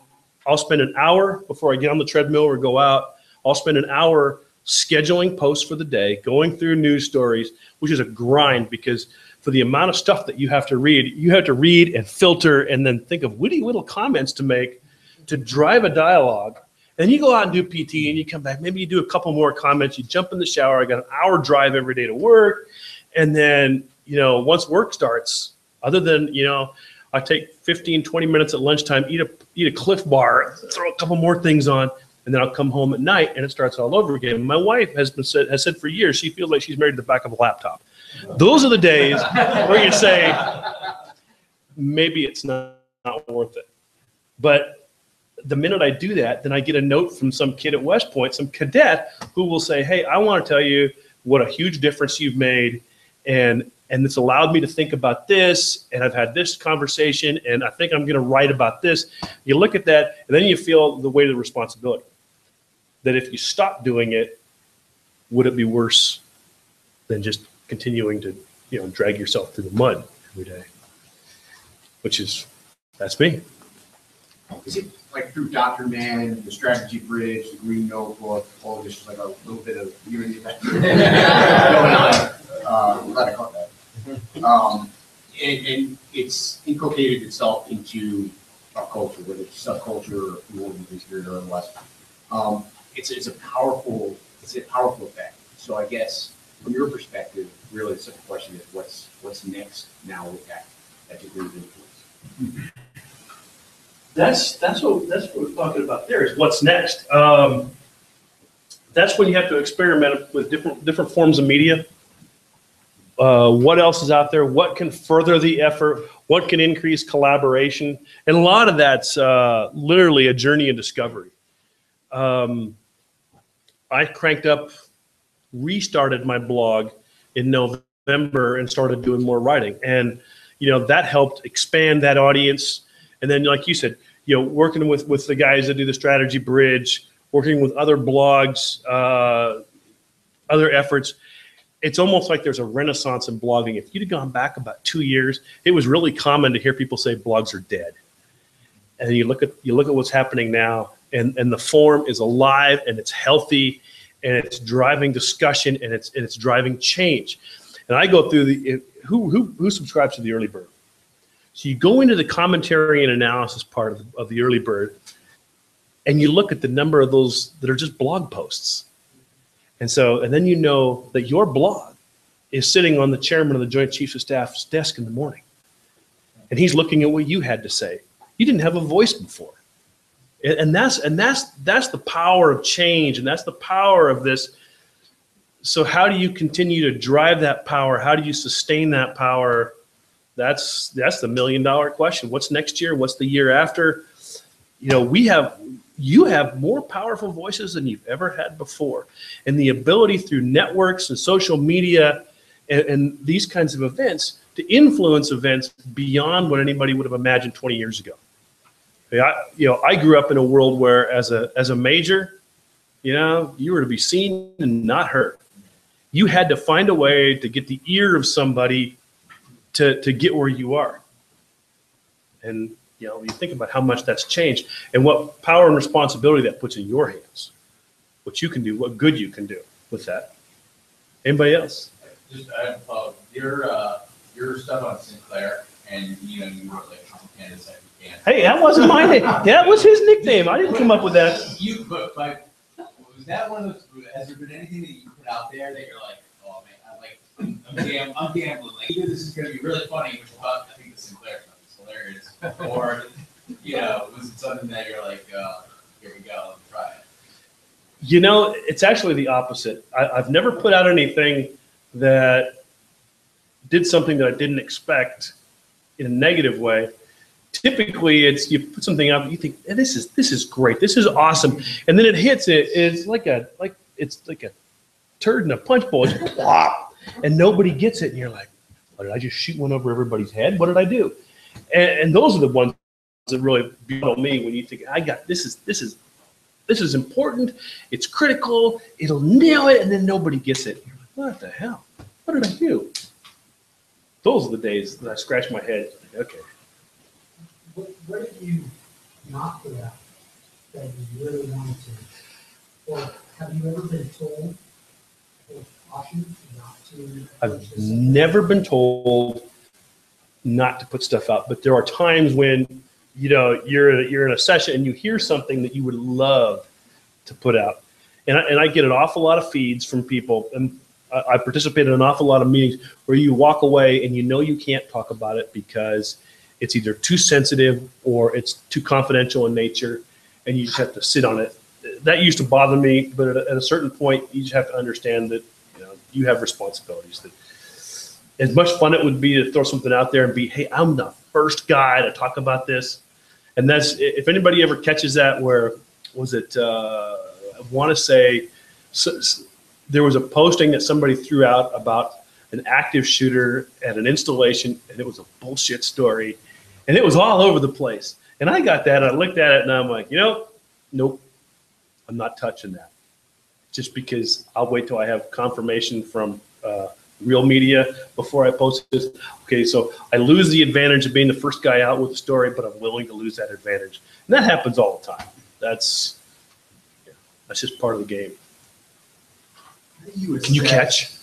I'll spend an hour before I get on the treadmill or go out. I'll spend an hour scheduling posts for the day, going through news stories, which is a grind because for the amount of stuff that you have to read and filter and then think of witty little comments to make to drive a dialogue. And you go out and do PT and you come back, maybe you do a couple more comments, you jump in the shower. I got an hour drive every day to work. And then, you know, once work starts, other than, you know, I take 15, 20 minutes at lunchtime, eat a Cliff Bar, throw a couple more things on, and then I'll come home at night and it starts all over again. My wife has said for years, she feels like she's married to the back of a laptop. Those are the days where you say, maybe it's not worth it. But the minute I do that, then I get a note from some kid at West Point, some cadet, who will say, hey, I want to tell you what a huge difference you've made, and it's allowed me to think about this, and I've had this conversation, and I think I'm going to write about this. You look at that, and then you feel the weight of the responsibility. That if you stop doing it, would it be worse than just continuing to, you know, drag yourself through the mud every day? That's me. Is it like through Doctrine Man, the Strategy Bridge, the Green Notebook, all of this, like a little bit of unity that going on? Glad I caught that. And it's inculcated itself into our culture, whether it's subculture or movement spirit or otherwise. It's a powerful effect. So I guess from your perspective, really the simple question is what's next now with that degree of influence? That's what we're talking about there is what's next. That's when you have to experiment with different forms of media. What else is out there? What can further the effort? What can increase collaboration? And a lot of that's literally a journey of discovery. I restarted my blog in November and started doing more writing. And, you know, that helped expand that audience. And then, like you said, you know, working with the guys that do the Strategy Bridge, working with other blogs, other efforts, it's almost like there's a renaissance in blogging. If you'd have gone back about 2 years, it was really common to hear people say blogs are dead. And you look at what's happening now, and the forum is alive and it's healthy, and it's driving discussion and it's driving change. And I go through who subscribes to the Early Bird. So you go into the commentary and analysis part of the Early Bird, and you look at the number of those that are just blog posts. And then you know that your blog is sitting on the chairman of the Joint Chiefs of Staff's desk in the morning. And he's looking at what you had to say. You didn't have a voice before. And that's the power of change, and that's the power of this. So how do you continue to drive that power? How do you sustain that power? That's the $1 million question. What's next year? What's the year after? You know, you have more powerful voices than you've ever had before. And the ability through networks and social media and these kinds of events to influence events beyond what anybody would have imagined 20 years ago. I grew up in a world where as a major, You know, you were to be seen and not heard. You had to find a way to get the ear of somebody to get where you are. And, you know, you think about how much that's changed and what power and responsibility that puts in your hands, what you can do, what good you can do with that. Anybody else? Just your stuff on Sinclair, and you know you wrote like Trump candidates that you can't. Hey, that wasn't my name. That was his nickname. I didn't come up with that. You but was that one of those? Has there been anything that you put out there that you're like, oh man, I'm gambling. Like either this is going to be really funny, which I think the Sinclair stuff is hilarious, or you know, was it something that you're like, here we go, let's try it. You know, it's actually the opposite. I've never put out anything that did something that I didn't expect in a negative way. Typically, it's you put something out, you think, hey, this is great, this is awesome, and then it hits it. It's like a turd in a punch bowl. It's plop, and nobody gets it, and you're like, what, did I just shoot one over everybody's head? What did I do? And those are the ones that really befuddle me when you think, I got this is important, it's critical, it'll nail it, and then nobody gets it. You're like, what the hell? What did I do? Those are the days that I scratch my head. Okay. What did you not put out that you really wanted to? Or have you ever been told or cautioned not to? I've never been told not to put stuff out, but there are times when, you know, you're in a session and you hear something that you would love to put out. And I get an awful lot of feeds from people, and I participate in an awful lot of meetings where you walk away and you know you can't talk about it because it's either too sensitive or it's too confidential in nature, and you just have to sit on it. That used to bother me, but at a certain point, you just have to understand that, you know, you have responsibilities. That as much fun it would be to throw something out there and be, hey, I'm the first guy to talk about this. And that's, if anybody ever catches that, where was it, I want to say, there was a posting that somebody threw out about an active shooter at an installation, and it was a bullshit story, and it was all over the place. And I got that, and I looked at it, and I'm like, you know, nope, I'm not touching that. Just because I'll wait till I have confirmation from real media before I post this. Okay, so I lose the advantage of being the first guy out with the story, but I'm willing to lose that advantage. And that happens all the time. That's just part of the game. Can you catch?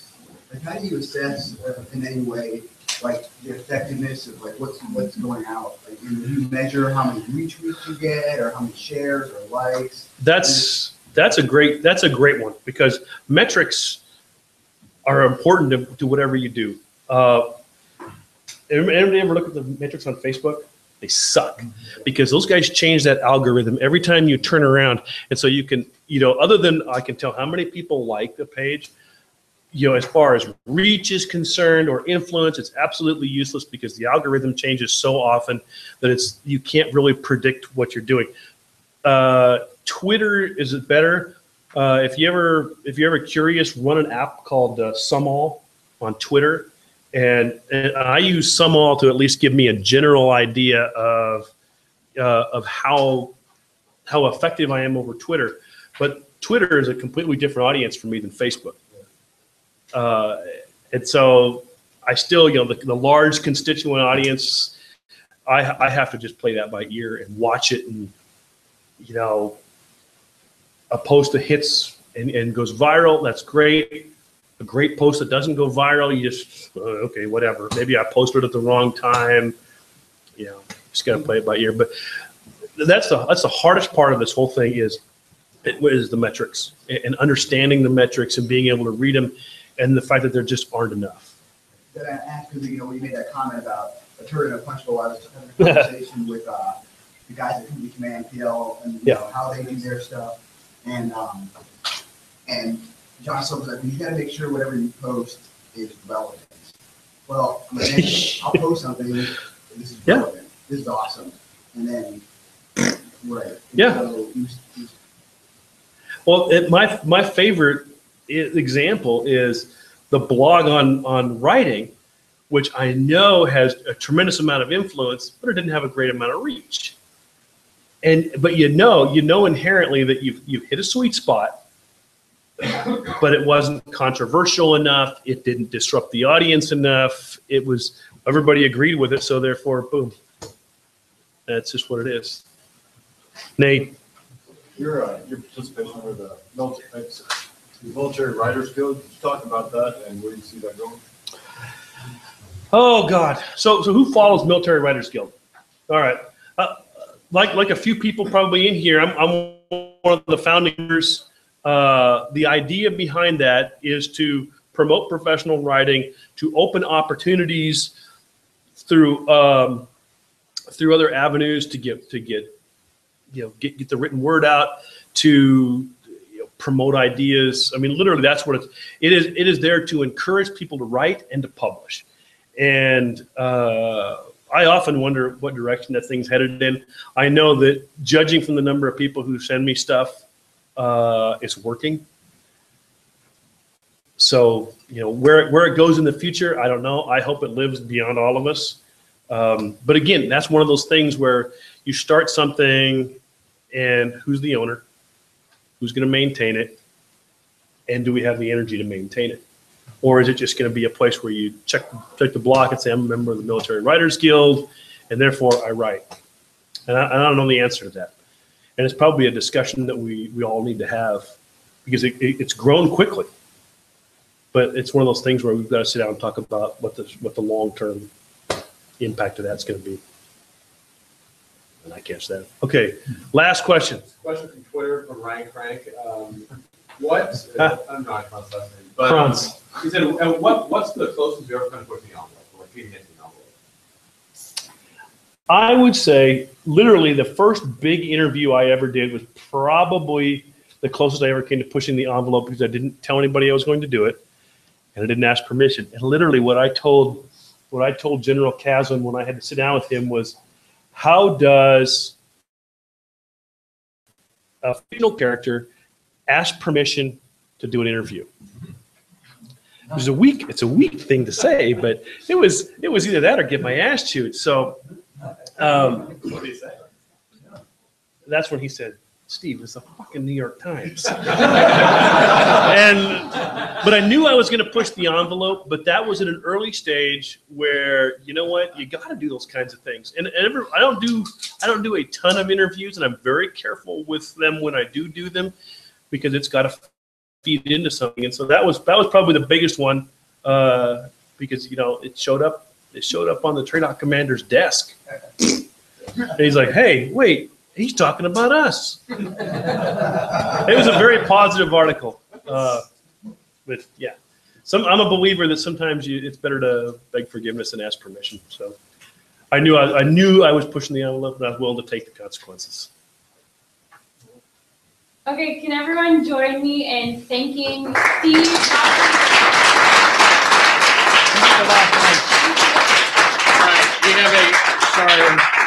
Like, how do you assess in any way, like, the effectiveness of like what's going out? Like, do you measure how many retweets you get, or how many shares or likes? That's a great one, because metrics are important to whatever you do. Anybody ever look at the metrics on Facebook? They suck, because those guys change that algorithm every time you turn around. And so you can, you know, other than I can tell how many people like the page, you know, as far as reach is concerned or influence, it's absolutely useless, because the algorithm changes so often that you can't really predict what you're doing. Twitter is better. If you're ever curious, run an app called SumAll on Twitter. And I use SumAll to at least give me a general idea of how effective I am over Twitter. But Twitter is a completely different audience for me than Facebook. And so I still, you know, the large constituent audience, I have to just play that by ear and watch it. And, you know, a post that hits and goes viral, that's great. A great post that doesn't go viral, you just, okay, whatever. Maybe I posted at the wrong time. You know, just got to play it by ear. But that's the hardest part of this whole thing is the metrics, and understanding the metrics and being able to read them, and the fact that there just aren't enough. Then I asked, because, you know, we made that comment about a turd in a punch bowl. I was having a conversation with the guys at Company Command PL, and you know, how they do their stuff, and John Silver's like, you got to make sure whatever you post is relevant. Well, I'll post something. This is relevant. This is awesome, and then right. Yeah. So well, my favorite example is the blog on writing, which I know has a tremendous amount of influence, but it didn't have a great amount of reach. But you know inherently that you've hit a sweet spot, but it wasn't controversial enough. It didn't disrupt the audience enough. It was, everybody agreed with it, so therefore, boom. That's just what it is. Nate? Your participation with the military Writers Guild, could you talk about that and where you see that going? Oh God! So who follows Military Writers Guild? All right, like a few people probably in here, I'm one of the founding members. The idea behind that is to promote professional writing, to open opportunities through other avenues to get the written word out, to promote ideas. I mean, literally, that's what it is. It is there to encourage people to write and to publish. And I often wonder what direction that thing's headed in. I know that judging from the number of people who send me stuff, it's working. So, where it goes in the future, I don't know. I hope it lives beyond all of us. But again, that's one of those things where you start something and who's the owner? Who's going to maintain it? And do we have the energy to maintain it? Or is it just going to be a place where you check the block and say, I'm a member of the Military Writers Guild, and therefore I write? And I don't know the answer to that. And it's probably a discussion that we all need to have, because it's grown quickly. But it's one of those things where we've got to sit down and talk about what the long-term impact of that's going to be. And I catch that. Okay, last question. Question from Twitter from Ryan Crank. I'm not Kranz last name, but Kranz. He said, what's the closest you ever come to pushing the envelope, or like beating against the envelope? I would say literally the first big interview I ever did was probably the closest I ever came to pushing the envelope, because I didn't tell anybody I was going to do it, and I didn't ask permission. And literally what I told General Kaslan when I had to sit down with him was, how does a fictional character ask permission to do an interview? It's a weak thing to say, but it was either that or get my ass chewed. So What did he say? that's when he said, Steve, it's the fucking New York Times. But I knew I was going to push the envelope, but that was at an early stage where, you know what, you got to do those kinds of things. And I don't do a ton of interviews, and I'm very careful with them when I do them, because it's got to feed into something. And so that was probably the biggest one, because it showed up on the Tradoc commander's desk, and he's like, hey, wait. He's talking about us. It was a very positive article. But yeah, I'm a believer that sometimes it's better to beg forgiveness and ask permission. So I knew I was pushing the envelope, and I was willing to take the consequences. Okay, can everyone join me in thanking Steve?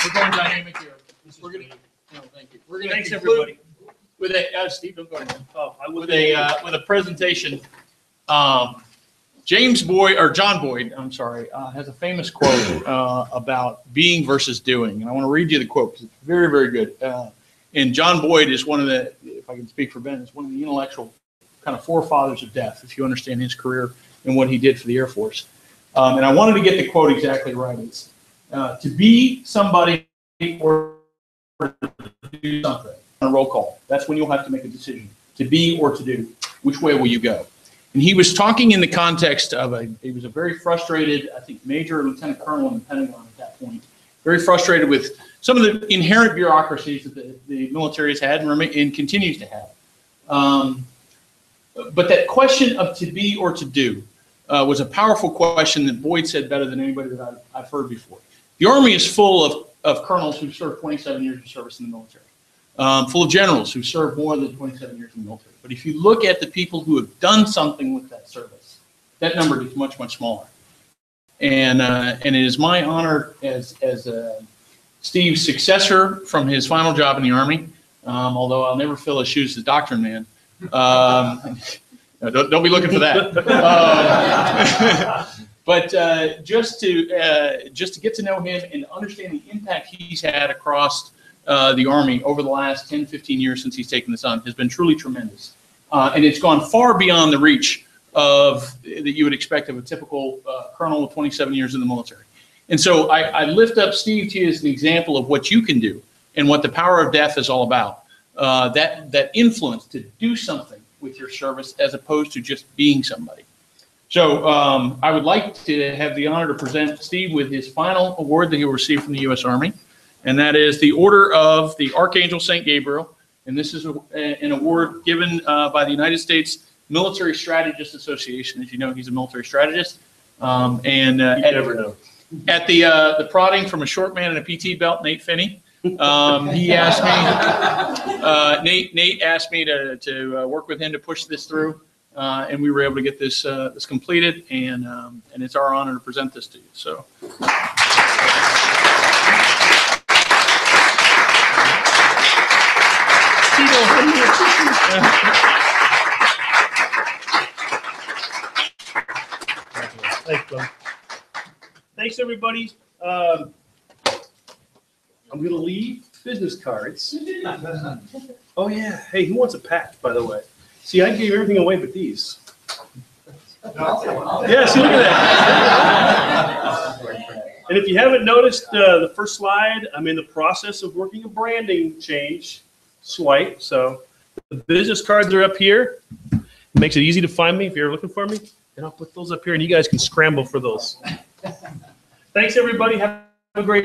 We're going dynamic here. We're going to. No, thank you. We're going to conclude with a Steve. Don't go ahead. With a presentation. John Boyd, I'm sorry, has a famous quote about being versus doing, and I want to read you the quote because it's very, very good. And John Boyd is one of the, if I can speak for Ben, is one of the intellectual kind of forefathers of DEF, if you understand his career and what he did for the Air Force. And I wanted to get the quote exactly right. It's to be somebody or to do something on a roll call. That's when you'll have to make a decision, to be or to do. Which way will you go? And he was talking in the context of he was a very frustrated, I think, Major Lieutenant Colonel in the Pentagon at that point, very frustrated with some of the inherent bureaucracies that the military has had and continues to have. But that question of to be or to do was a powerful question that Boyd said better than anybody that I've heard before. The Army is full of colonels who served 27 years of service in the military, full of generals who served more than 27 years in the military. But if you look at the people who have done something with that service, that number gets much, much smaller. And it is my honor as Steve's successor from his final job in the Army, although I'll never fill his shoes as Doctrine Man. Don't be looking for that. But just to get to know him and understand the impact he's had across the Army over the last 10, 15 years since he's taken this on has been truly tremendous. And it's gone far beyond the reach of that you would expect of a typical colonel with 27 years in the military. And so I lift up Steve to you as an example of what you can do and what the power of death is all about. That influence to do something with your service as opposed to just being somebody. So I would like to have the honor to present Steve with his final award that he will receive from the U.S. Army, and that is the Order of the Archangel St. Gabriel. And this is an award given by the United States Military Strategist Association. As you know, he's a military strategist. You never know. At the prodding from a short man in a PT belt, Nate Finney, he asked me, Nate asked me to work with him to push this through, and we were able to get this completed, and it's our honor to present this to you. So. Thanks, Glenn. Thanks, everybody. I'm going to leave business cards. Oh, yeah. Hey, who wants a patch, by the way? See, I gave everything away but these. Yeah, see, look at that. And if you haven't noticed the first slide, I'm in the process of working a branding change swipe. So the business cards are up here. It makes it easy to find me if you're looking for me. And I'll put those up here, and you guys can scramble for those. Thanks, everybody. Have a great